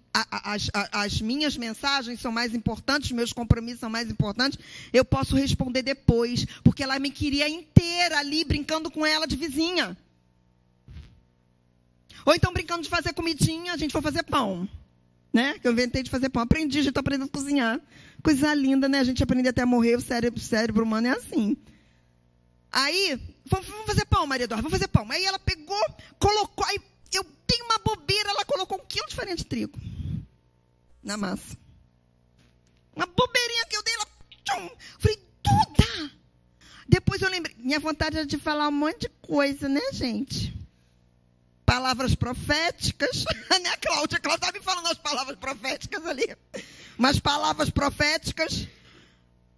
as minhas mensagens são mais importantes, meus compromissos são mais importantes, eu posso responder depois, porque ela me queria inteira ali, brincando com ela de vizinha. Ou então brincando de fazer comidinha, a gente foi fazer pão. Né? Que eu inventei de fazer pão. Aprendi, a gente está aprendendo a cozinhar. Coisa linda, né? A gente aprende até a morrer, o cérebro humano é assim. Aí, vamos fazer pão, Maria Eduarda, vamos fazer pão. Aí ela pegou, colocou, aí eu tenho uma bobeira, ela colocou 1 quilo de farinha de trigo na massa. Uma bobeirinha que eu dei, ela, tchum, falei, Duda! Depois eu lembrei, minha vontade era de falar um monte de coisa, né, gente? Palavras proféticas, né, Cláudia? Cláudia estava me falando as palavras proféticas ali. Umas palavras proféticas.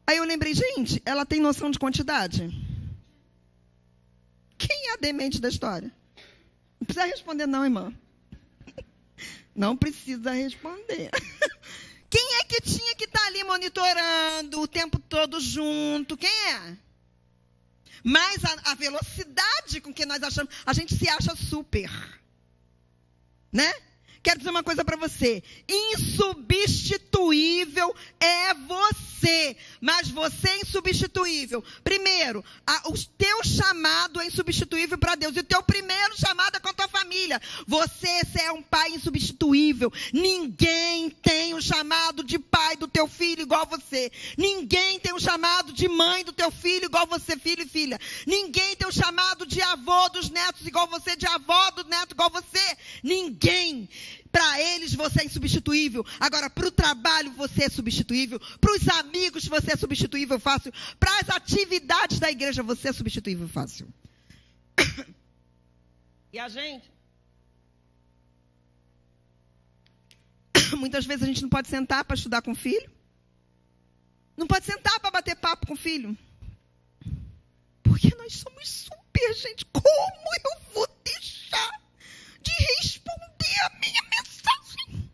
Aí eu lembrei, gente, ela tem noção de quantidade? Quem é a demente da história? Não precisa responder não, irmã. Não precisa responder. Quem é que tinha que estar ali monitorando o tempo todo junto? Quem é? Mas a velocidade com que nós achamos, a gente se acha super. Né? Quero dizer uma coisa para você. Insubstituível é você. Mas você é insubstituível. Primeiro, o teu chamado é insubstituível para Deus. E o teu primeiro chamado é com a tua família. Você é um pai insubstituível. Ninguém tem um chamado de pai do teu filho igual você. Ninguém tem um chamado de mãe do teu filho igual você, filho e filha. Ninguém tem um chamado de avô dos netos igual você, de avó do neto igual você. Ninguém. Para eles você é insubstituível. Agora, para o trabalho você é substituível. Para os amigos você é substituível fácil. Para as atividades da igreja você é substituível fácil. E a gente? Muitas vezes a gente não pode sentar para estudar com o filho. Não pode sentar para bater papo com o filho. Porque nós somos super, gente. Como eu vou deixar de responder a minha mensagem?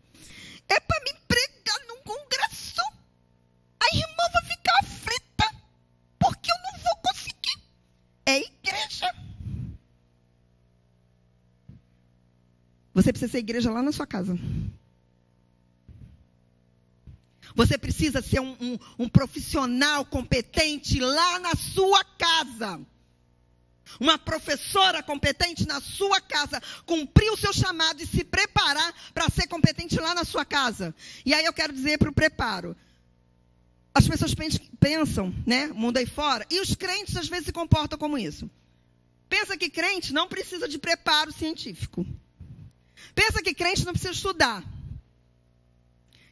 É para me pregar num congresso. A irmã vai ficar aflita. Porque eu não vou conseguir. É igreja. Você precisa ser igreja lá na sua casa. Você precisa ser um profissional competente lá na sua casa. Uma professora competente na sua casa. Cumprir o seu chamado e se preparar para ser competente lá na sua casa. E aí eu quero dizer para o preparo. As pessoas pensam, né, mundo aí fora, e os crentes às vezes se comportam como isso. Pensa que crente não precisa de preparo científico. Pensa que crente não precisa estudar.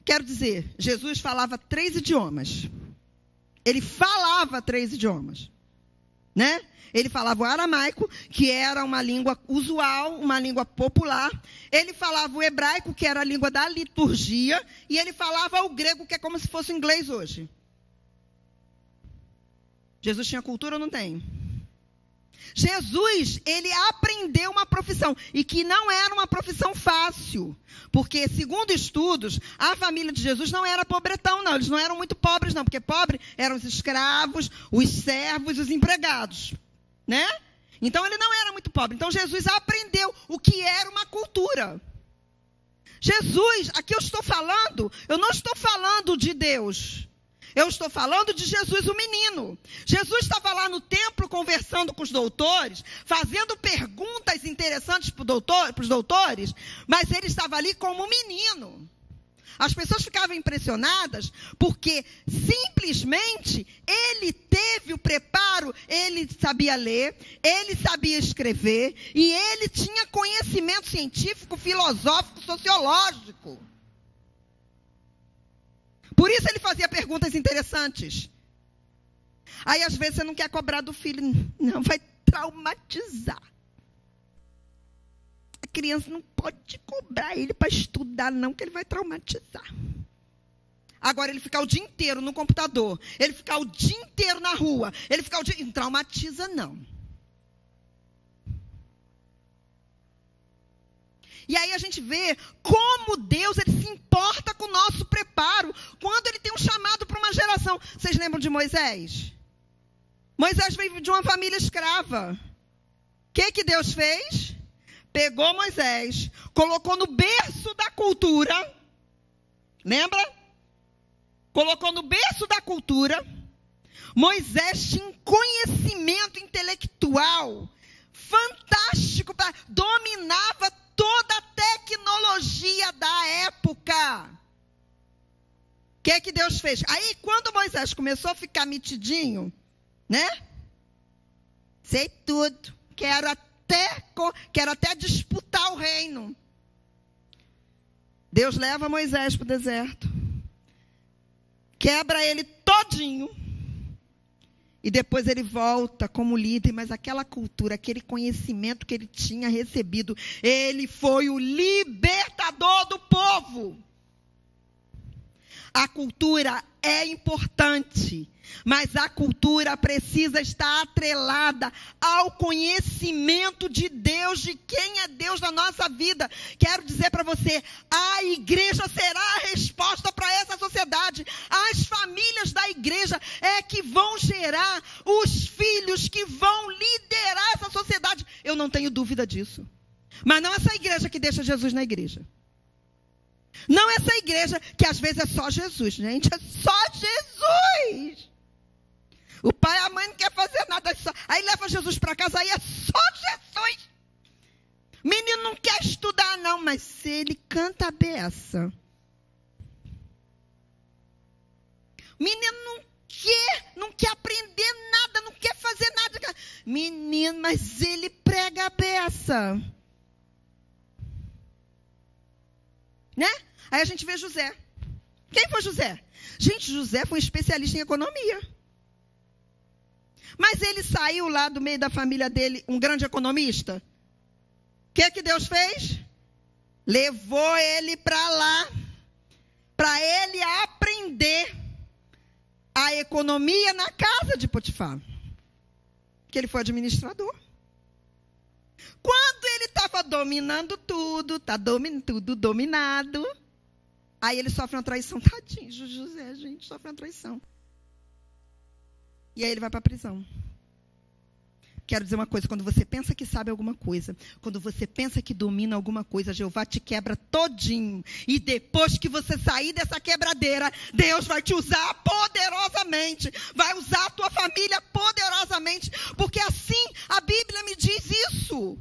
Quero dizer, Jesus falava 3 idiomas. Ele falava 3 idiomas. Né? Ele falava o aramaico, que era uma língua usual, uma língua popular. Ele falava o hebraico, que era a língua da liturgia. E ele falava o grego, que é como se fosse o inglês hoje. Jesus tinha cultura ou não tem? Jesus, ele aprendeu uma profissão, e que não era uma profissão fácil, porque, segundo estudos, a família de Jesus não era pobretão, não, eles não eram muito pobres, não, porque pobres eram os escravos, os servos, os empregados, né? Então, ele não era muito pobre, então Jesus aprendeu o que era uma cultura. Jesus, aqui eu não estou falando de Deus. Eu estou falando de Jesus, o menino. Jesus estava lá no templo conversando com os doutores, fazendo perguntas interessantes para os doutores, mas ele estava ali como menino. As pessoas ficavam impressionadas porque simplesmente ele teve o preparo, ele sabia ler, ele sabia escrever e ele tinha conhecimento científico, filosófico, sociológico. Por isso ele fazia perguntas interessantes. Aí, às vezes, você não quer cobrar do filho. Não, vai traumatizar. A criança não pode cobrar ele para estudar, não, que ele vai traumatizar. Agora, ele ficar o dia inteiro no computador, ele ficar o dia inteiro na rua, ele ficar o dia... Não traumatiza, não. E aí a gente vê como Deus ele se importa com o nosso preparo quando ele tem um chamado para uma geração. Vocês lembram de Moisés? Moisés veio de uma família escrava. O que Deus fez? Pegou Moisés, colocou no berço da cultura. Lembra? Colocou no berço da cultura. Moisés tinha um conhecimento intelectual fantástico, dominava toda a tecnologia da época. O que Deus fez? Aí, quando Moisés começou a ficar metidinho, né? Sei tudo. Quero até disputar o reino. Deus leva Moisés para o deserto. Quebra ele todinho. E depois ele volta como líder, mas aquela cultura, aquele conhecimento que ele tinha recebido, ele foi o libertador do povo. A cultura é importante, mas a cultura precisa estar atrelada ao conhecimento de Deus, de quem é Deus na nossa vida. Quero dizer para você, a igreja será a resposta para essa sociedade. As famílias da igreja é que vão gerar os filhos que vão liderar essa sociedade. Eu não tenho dúvida disso. Mas não essa igreja que deixa Jesus na igreja. Não essa igreja que às vezes é só Jesus, gente. É só Jesus. O pai e a mãe não querem fazer nada. Aí leva Jesus para casa, aí é só Jesus. Menino não quer estudar não, mas se ele canta a beça. Menino não quer aprender nada, não quer fazer nada. Menino, mas ele prega a beça. né? Aí a gente vê José. Quem foi José? Gente, José foi um especialista em economia. Mas ele saiu lá do meio da família dele, um grande economista. O que Deus fez? Levou ele para lá, para ele aprender a economia na casa de Potifar. Que ele foi administrador. Quando ele estava dominando tudo, tudo dominado, aí ele sofre uma traição. Tadinho, José, gente, sofre uma traição. E aí ele vai para a prisão. Quero dizer uma coisa, quando você pensa que sabe alguma coisa, quando você pensa que domina alguma coisa, Jeová te quebra todinho. E depois que você sair dessa quebradeira, Deus vai te usar poderosamente. Vai usar a tua família poderosamente. Porque assim a Bíblia me diz isso.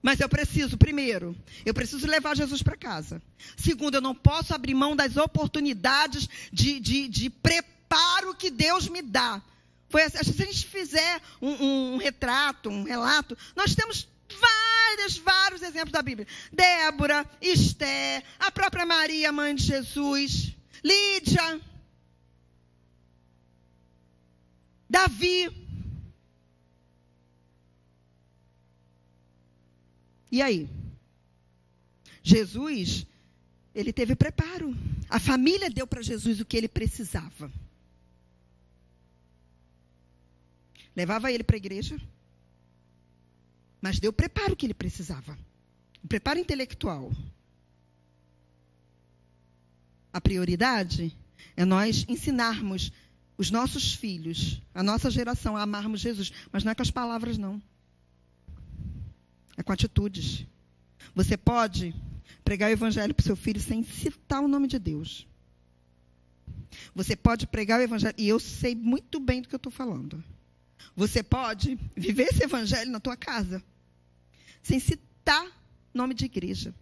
Mas eu preciso, primeiro, eu preciso levar Jesus para casa. Segundo, eu não posso abrir mão das oportunidades de preparo que Deus me dá. Se a gente fizer um retrato, um relato, nós temos vários exemplos da Bíblia. Débora, Esté, a própria Maria, mãe de Jesus, Lídia, Davi. E aí? Jesus, ele teve preparo. A família deu para Jesus o que ele precisava. Levava ele para a igreja, mas deu o preparo que ele precisava. O preparo intelectual. A prioridade é nós ensinarmos os nossos filhos, a nossa geração, a amarmos Jesus. Mas não é com as palavras, não. É com atitudes. Você pode pregar o evangelho para o seu filho sem citar o nome de Deus. Você pode pregar o evangelho, e eu sei muito bem do que eu estou falando. Você pode viver esse evangelho na tua casa, sem citar nome de igreja.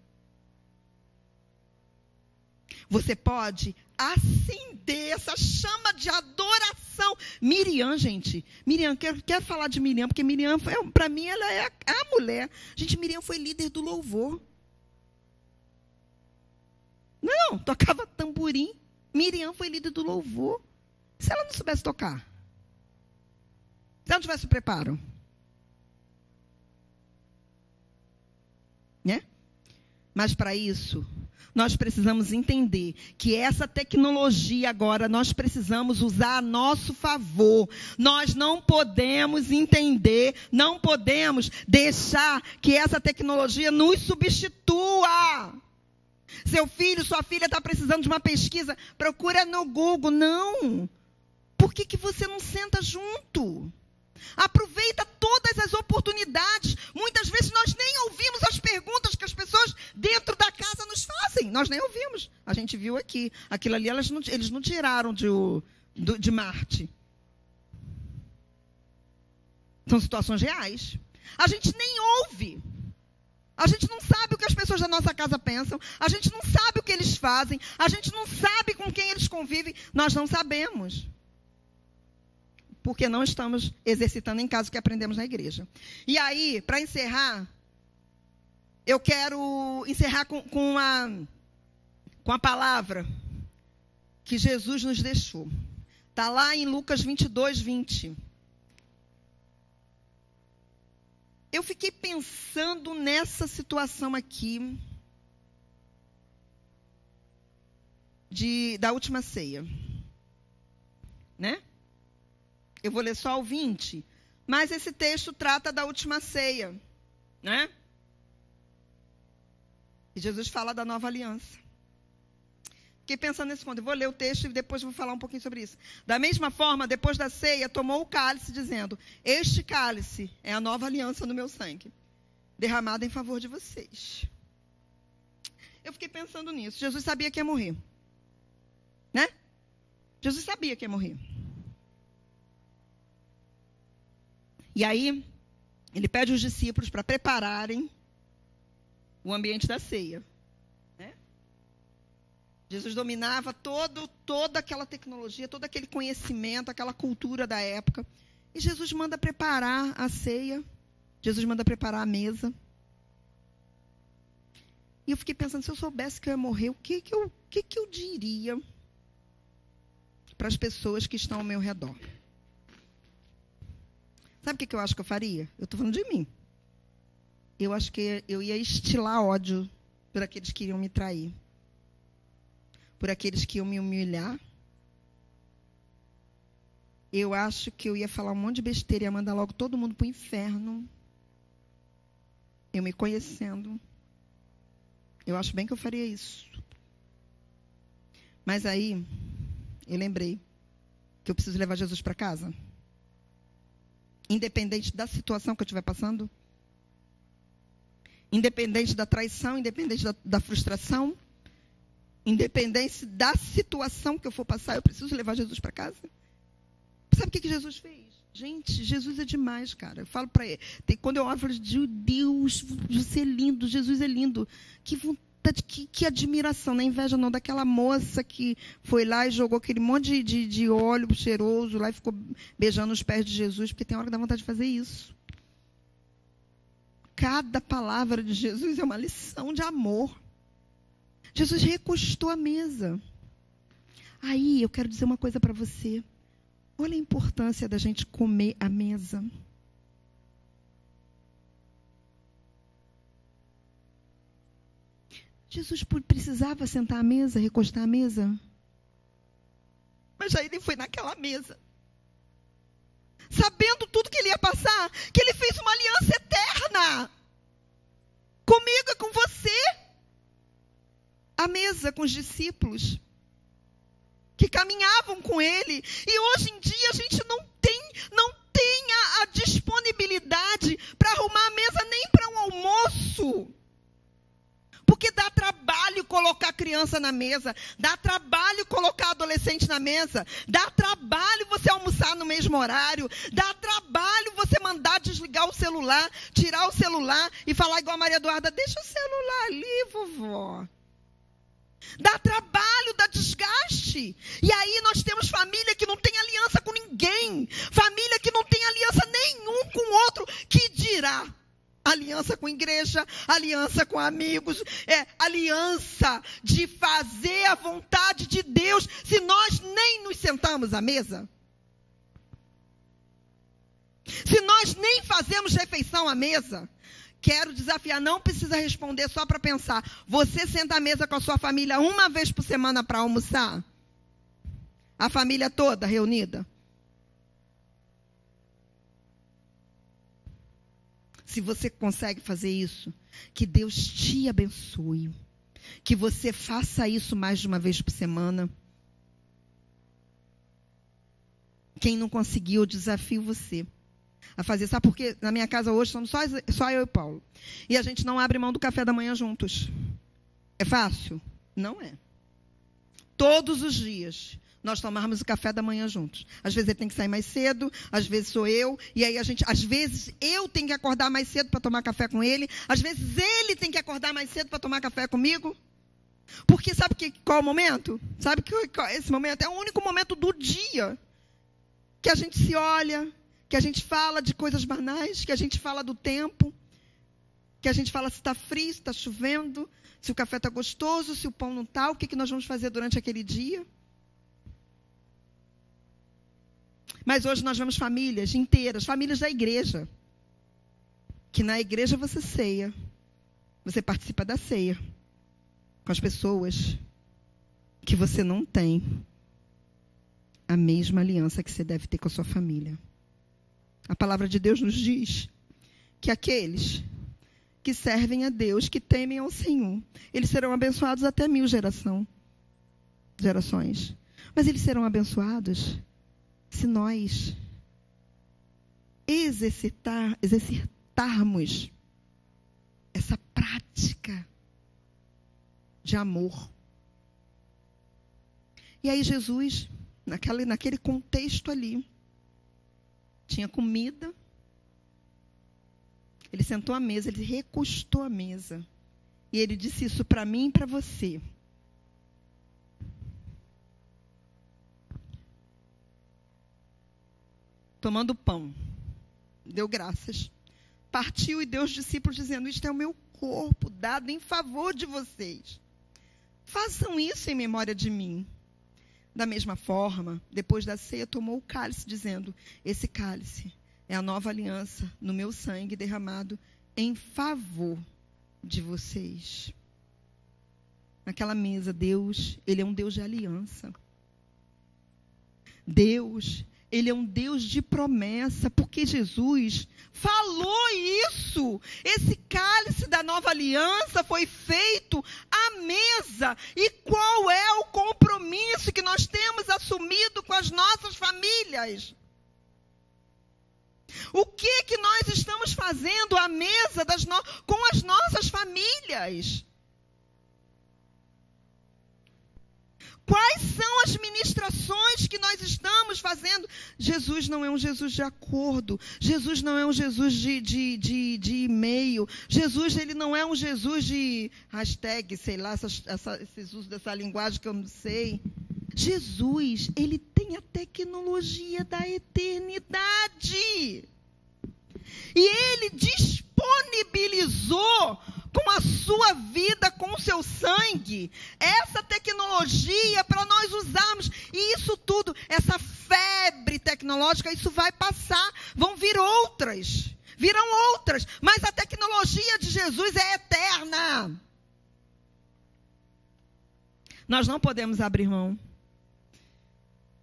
Você pode acender essa chama de adoração. Miriam, gente. Miriam, quero falar de Miriam, porque Miriam, para mim, ela é a mulher. Gente, Miriam foi líder do louvor. Não, tocava tamborim. Miriam foi líder do louvor. Se ela não soubesse tocar, se ela não tivesse preparo, né? Mas para isso, nós precisamos entender que essa tecnologia agora, nós precisamos usar a nosso favor. Nós não podemos não podemos deixar que essa tecnologia nos substitua. Seu filho, sua filha está precisando de uma pesquisa, procura no Google. Não. Por que você não senta junto? Aproveita todas as oportunidades. Muitas vezes nós nem ouvimos as perguntas que as pessoas dentro da casa nos fazem. Nós nem ouvimos. A gente viu aqui. Aquilo ali eles não tiraram de Marte. São situações reais. A gente nem ouve. A gente não sabe o que as pessoas da nossa casa pensam. A gente não sabe o que eles fazem. A gente não sabe com quem eles convivem. Nós não sabemos. Porque não estamos exercitando em casa o que aprendemos na igreja. E aí, para encerrar, eu quero encerrar com a palavra que Jesus nos deixou. Está lá em Lucas 22, 20. Eu fiquei pensando nessa situação aqui da última ceia. Né? Eu vou ler só o 20, mas esse texto trata da última ceia, né? E Jesus fala da nova aliança. Fiquei pensando nesse ponto. Eu vou ler o texto e depois vou falar um pouquinho sobre isso. Da mesma forma, depois da ceia, tomou o cálice, dizendo: este cálice é a nova aliança no meu sangue, derramado em favor de vocês. Eu fiquei pensando nisso. Jesus sabia que ia morrer, né? Jesus sabia que ia morrer. E aí, ele pede aos discípulos para prepararem o ambiente da ceia. Né? Jesus dominava toda aquela tecnologia, todo aquele conhecimento, aquela cultura da época. E Jesus manda preparar a ceia. Jesus manda preparar a mesa. E eu fiquei pensando, se eu soubesse que eu ia morrer, o que eu diria para as pessoas que estão ao meu redor? Sabe o que eu acho que eu faria? Eu estou falando de mim. Eu acho que eu ia estilar ódio por aqueles que iriam me trair, por aqueles que iam me humilhar. Eu acho que eu ia falar um monte de besteira e ia mandar logo todo mundo para o inferno. Eu me conhecendo. Eu acho bem que eu faria isso. Mas aí, eu lembrei que eu preciso levar Jesus para casa. Independente da situação que eu estiver passando. Independente da traição, independente da frustração. Independente da situação que eu for passar, eu preciso levar Jesus para casa. Sabe o que Jesus fez? Gente, Jesus é demais, cara. Eu falo para ele. Quando eu olho, eu falo, Deus, você é lindo, Jesus é lindo. Que vontade, que admiração. Não é inveja, não, daquela moça que foi lá e jogou aquele monte de óleo cheiroso lá e ficou beijando os pés de Jesus, porque tem hora que dá vontade de fazer isso. Cada palavra de Jesus é uma lição de amor. Jesus recostou a mesa. Aí, eu quero dizer uma coisa para você. Olha a importância da gente comer à mesa. Jesus precisava sentar à mesa, recostar à mesa. Mas aí ele foi naquela mesa. Sabendo tudo que ele ia passar, que ele fez uma aliança eterna. Comigo e com você. À mesa com os discípulos que caminhavam com ele. E hoje em dia a gente não tem a disponibilidade para arrumar a mesa nem para um almoço. Porque dá trabalho colocar criança na mesa, dá trabalho colocar adolescente na mesa, dá trabalho você almoçar no mesmo horário, dá trabalho você mandar desligar o celular, tirar o celular e falar igual a Maria Eduarda, deixa o celular ali, vovó. Dá trabalho, dá desgaste. E aí nós temos família que não tem aliança com ninguém. Família que não tem aliança nenhum com o outro. Que dirá? Aliança com igreja, aliança com amigos, aliança de fazer a vontade de Deus, se nós nem nos sentamos à mesa. Se nós nem fazemos refeição à mesa. Quero desafiar, não precisa responder só para pensar. Você senta à mesa com a sua família uma vez por semana para almoçar? A família toda reunida? Se você consegue fazer isso, que Deus te abençoe. Que você faça isso mais de uma vez por semana. Quem não conseguiu, eu desafio você a fazer. Sabe por quê? Na minha casa hoje somos só eu e Paulo. E a gente não abre mão do café da manhã juntos. É fácil? Não é. Todos os dias nós tomarmos o café da manhã juntos. Às vezes ele tem que sair mais cedo, às vezes sou eu, e aí às vezes eu tenho que acordar mais cedo para tomar café com ele, às vezes ele tem que acordar mais cedo para tomar café comigo. Porque sabe qual é o momento? Sabe que esse momento é o único momento do dia que a gente se olha, que a gente fala de coisas banais, que a gente fala do tempo, que a gente fala se está frio, se está chovendo, se o café está gostoso, se o pão não está, o que nós vamos fazer durante aquele dia. Mas hoje nós vemos famílias inteiras, famílias da igreja, que na igreja você ceia, você participa da ceia, com as pessoas que você não tem a mesma aliança que você deve ter com a sua família. A palavra de Deus nos diz que aqueles que servem a Deus, que temem ao Senhor, eles serão abençoados até 1000 gerações. Mas eles serão abençoados se nós exercitarmos essa prática de amor. E aí Jesus, naquele contexto ali, tinha comida, ele sentou à mesa, ele recostou à mesa. E ele disse isso para mim e para você. Tomando pão, deu graças, partiu e deu aos discípulos dizendo, isto é o meu corpo dado em favor de vocês. Façam isso em memória de mim. Da mesma forma, depois da ceia, tomou o cálice, dizendo: esse cálice é a nova aliança no meu sangue derramado em favor de vocês. Naquela mesa, Deus, Ele é um Deus de aliança. Deus, Ele é um Deus de promessa, porque Jesus falou isso. Esse cálice da nova aliança foi feito à mesa. E qual é o compromisso que nós temos assumido com as nossas famílias? O que nós estamos fazendo à mesa com as nossas famílias? Quais são as ministrações que nós estamos fazendo? Jesus não é um Jesus de acordo. Jesus não é um Jesus de e-mail. Jesus, Ele não é um Jesus de hashtag, sei lá, esses usos dessa linguagem que eu não sei. Jesus, Ele tem a tecnologia da eternidade. E Ele disponibilizou com a sua vida, com o seu sangue, essa tecnologia para nós usarmos. E isso tudo, essa febre tecnológica, isso vai passar. Vão vir outras. Virão outras. Mas a tecnologia de Jesus é eterna. Nós não podemos abrir mão.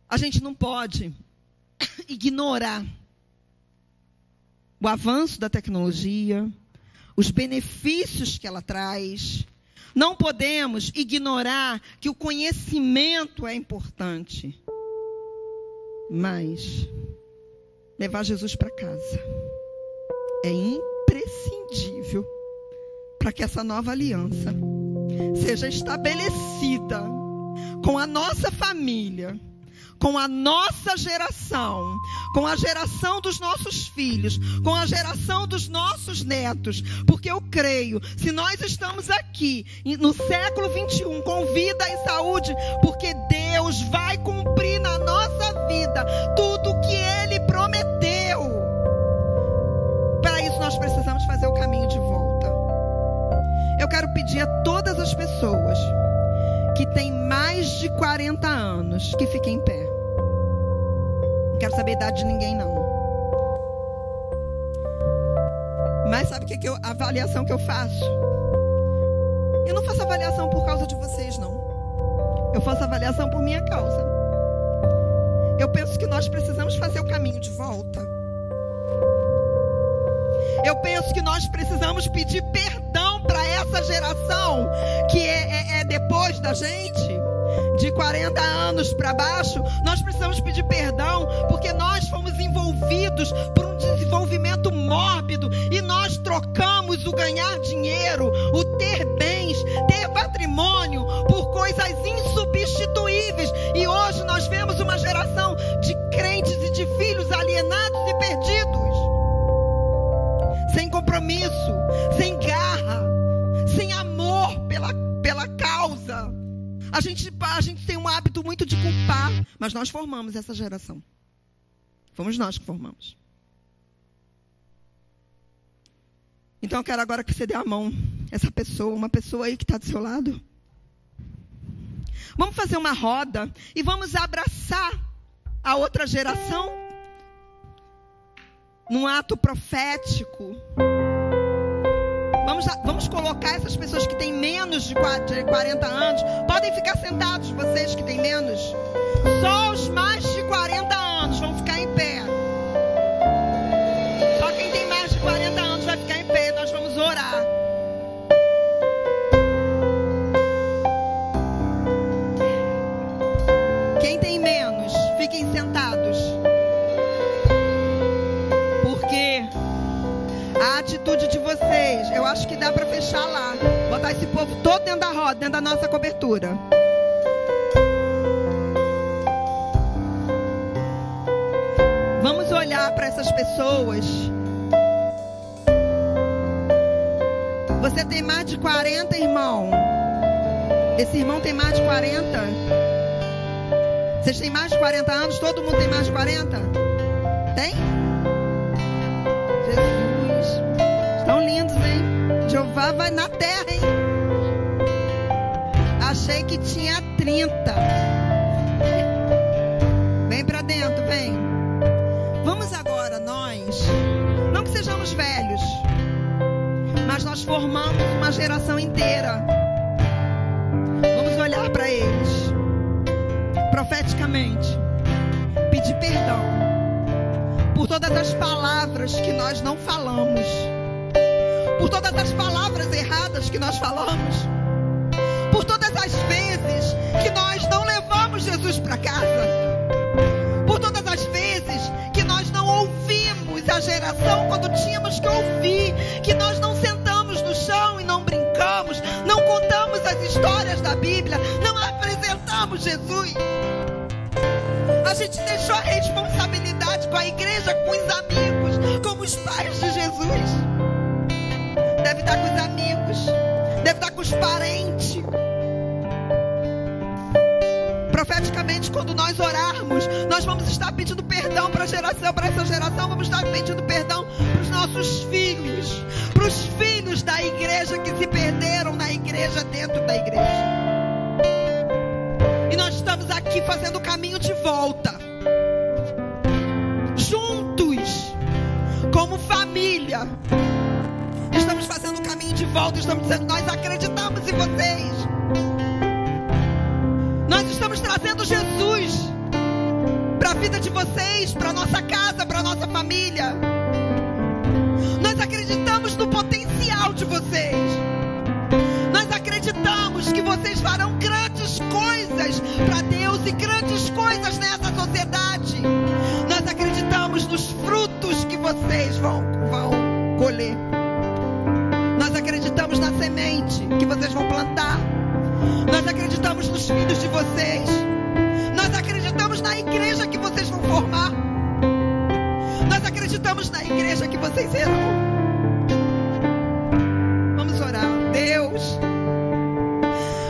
A gente não pode ignorar o avanço da tecnologia, os benefícios que ela traz. Não podemos ignorar que o conhecimento é importante. Mas levar Jesus para casa é imprescindível para que essa nova aliança seja estabelecida com a nossa família, com a nossa geração, com a geração dos nossos filhos, com a geração dos nossos netos. Porque eu creio, se nós estamos aqui no século 21 com vida e saúde, porque Deus vai cumprir na nossa vida tudo o que Ele prometeu. Para isso nós precisamos fazer o caminho de volta. Eu quero pedir a todas as pessoas que têm mais de 40 anos que fiquem em pé. Não quero saber a idade de ninguém, não. Mas sabe a avaliação que eu faço? Eu não faço avaliação por causa de vocês, não. Eu faço avaliação por minha causa. Eu penso que nós precisamos fazer o caminho de volta. Eu penso que nós precisamos pedir perdão para essa geração que é depois da gente, de 40 anos para baixo. Nós precisamos pedir perdão porque nós fomos envolvidos por um desenvolvimento mórbido e nós trocamos o ganhar dinheiro, o ter bens, ter patrimônio por coisas insubstituíveis. E hoje nós vemos uma geração de crentes e de filhos alienados e perdidos, sem compromisso, sem garra, sem amor pela causa. A gente tem um hábito muito de culpar, mas nós formamos essa geração. Fomos nós que formamos. Então eu quero agora que você dê a mão essa pessoa, uma pessoa aí que está do seu lado. Vamos fazer uma roda e vamos abraçar a outra geração num ato profético. Vamos colocar essas pessoas que têm menos de 40 anos. Podem ficar sentados, vocês que têm menos. Só os mais de 40 anos vão ficar em pé. Só quem tem mais de 40 anos vai ficar em pé. Nós vamos orar. Quem tem menos, fiquem sentados. Porque a atitude de vocês, eu acho que dá para fechar lá. Botar esse povo todo dentro da roda, dentro da nossa cobertura. Vamos olhar para essas pessoas. Você tem mais de 40, irmão? Esse irmão tem mais de 40? Vocês têm mais de 40 anos? Todo mundo tem mais de 40? Tem? Jesus. Estão lindos, hein? Jeová. Tava na terra, hein? Achei que tinha 30. Vem pra dentro, vem. Vamos agora, nós, não que sejamos velhos, mas nós formamos uma geração inteira. Vamos olhar para eles, profeticamente, pedir perdão por todas as palavras que nós não falamos, por todas as palavras erradas que nós falamos, por todas as vezes que nós não levamos Jesus para casa, por todas as vezes que nós não ouvimos a geração quando tínhamos que ouvir, que nós não sentamos no chão e não brincamos, não contamos as histórias da Bíblia, não apresentamos Jesus. A gente deixou a responsabilidade com a igreja, com os amigos, como os pais de Jesus. Deve estar com os amigos, deve estar com os parentes. Profeticamente, quando nós orarmos, nós vamos estar pedindo perdão para essa geração, vamos estar pedindo perdão para os nossos filhos, para os filhos da igreja que se perderam na igreja, dentro da igreja. E nós estamos aqui fazendo o caminho de volta, juntos, como família. Estamos fazendo o caminho de volta, estamos dizendo, nós acreditamos em vocês. Nós estamos trazendo Jesus para a vida de vocês, para a nossa casa, para a nossa família. Nós acreditamos no potencial de vocês. Nós acreditamos que vocês farão grandes coisas para Deus e grandes coisas nessa sociedade. Nós acreditamos nos frutos que vocês vão colher. Nós acreditamos na semente que vocês vão plantar. Nós acreditamos nos filhos de vocês. Nós acreditamos na igreja que vocês vão formar. Nós acreditamos na igreja que vocês serão. Vamos orar. Deus,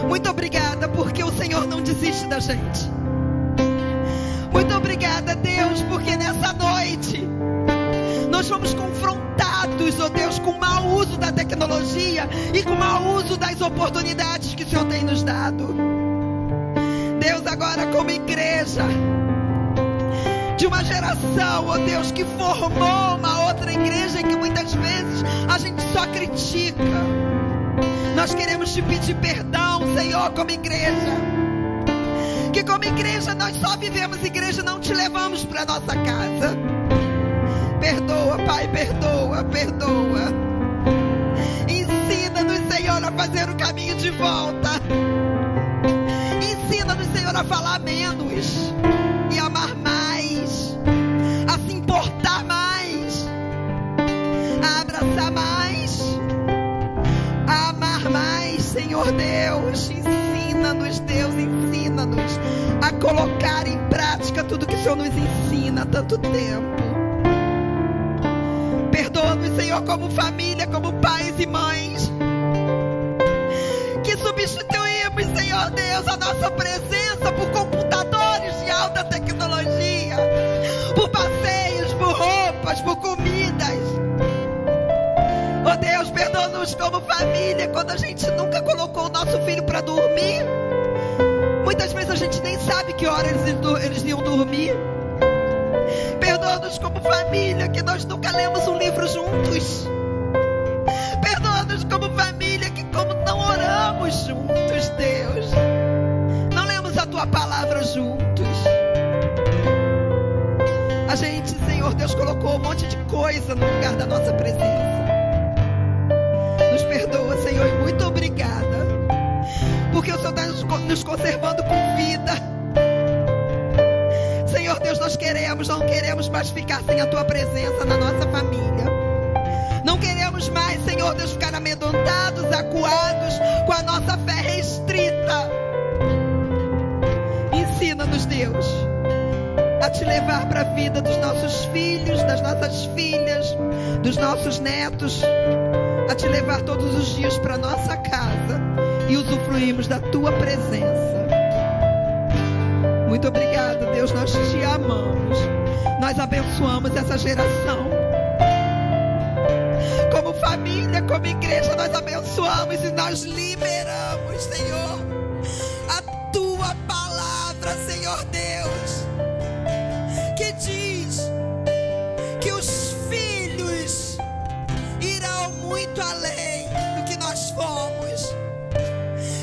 muito obrigada, porque o Senhor não desiste da gente. Muito obrigada, Deus, porque nessa noite nós fomos confrontados, ó Deus, com o mau uso da tecnologia e com o mau uso das oportunidades que o Senhor tem nos dado. Deus, agora como igreja de uma geração, ó Deus, que formou uma outra igreja e que muitas vezes a gente só critica, nós queremos te pedir perdão, Senhor, como igreja. Que como igreja nós só vivemos igreja e não te levamos para nossa casa. Perdoa, Pai, perdoa, perdoa. Ensina-nos, Senhor, a fazer o caminho de volta. Ensina-nos, Senhor, a falar menos e amar mais, a se importar mais, a abraçar mais, a amar mais, Senhor Deus. Ensina-nos, Deus, ensina-nos a colocar em prática tudo que o Senhor nos ensina há tanto tempo. Perdoa-nos, Senhor, como família, como pais e mães, que substituímos, Senhor Deus, a nossa presença por computadores de alta tecnologia, por passeios, por roupas, por comidas. Oh Deus, perdoa-nos como família, quando a gente nunca colocou o nosso filho para dormir. Muitas vezes a gente nem sabe que hora eles iam dormir. Perdoa-nos como família, que nós nunca lemos um livro juntos. Perdoa-nos como família, que como não oramos juntos, Deus, não lemos a Tua palavra juntos. A gente, Senhor Deus, colocou um monte de coisa no lugar da nossa presença. Nos perdoa, Senhor, e muito obrigada, porque o Senhor está nos conservando com vida. Senhor Deus, nós não queremos mais ficar sem a Tua presença na nossa família. Não queremos mais, Senhor Deus, ficar amedrontados, acuados, com a nossa fé restrita. Ensina-nos, Deus, a Te levar para a vida dos nossos filhos, das nossas filhas, dos nossos netos, a Te levar todos os dias para a nossa casa e usufruirmos da Tua presença. Muito obrigada, Deus, nós Te amamos. Nós abençoamos essa geração como família. família, como igreja, nós abençoamos e nós liberamos, Senhor, a tua palavra, Senhor Deus, que diz que os filhos irão muito além do que nós fomos,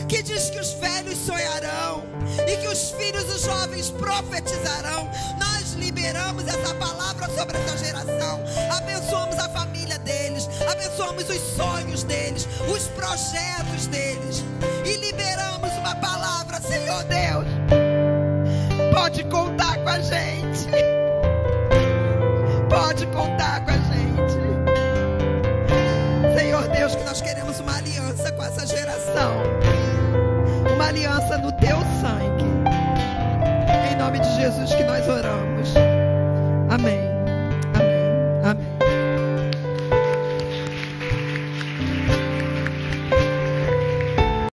que diz que os velhos sonharão e que os filhos e os jovens profetizarão. Nós liberamos essa palavra sobre essa geração, abençoamos a família deles, abençoamos os sonhos deles, os projetos deles, e liberamos uma palavra, Senhor Deus, pode contar com a gente, pode contar com a gente, Senhor Deus, que nós queremos uma aliança com essa geração, uma aliança no teu sangue, em nome de Jesus que nós oramos.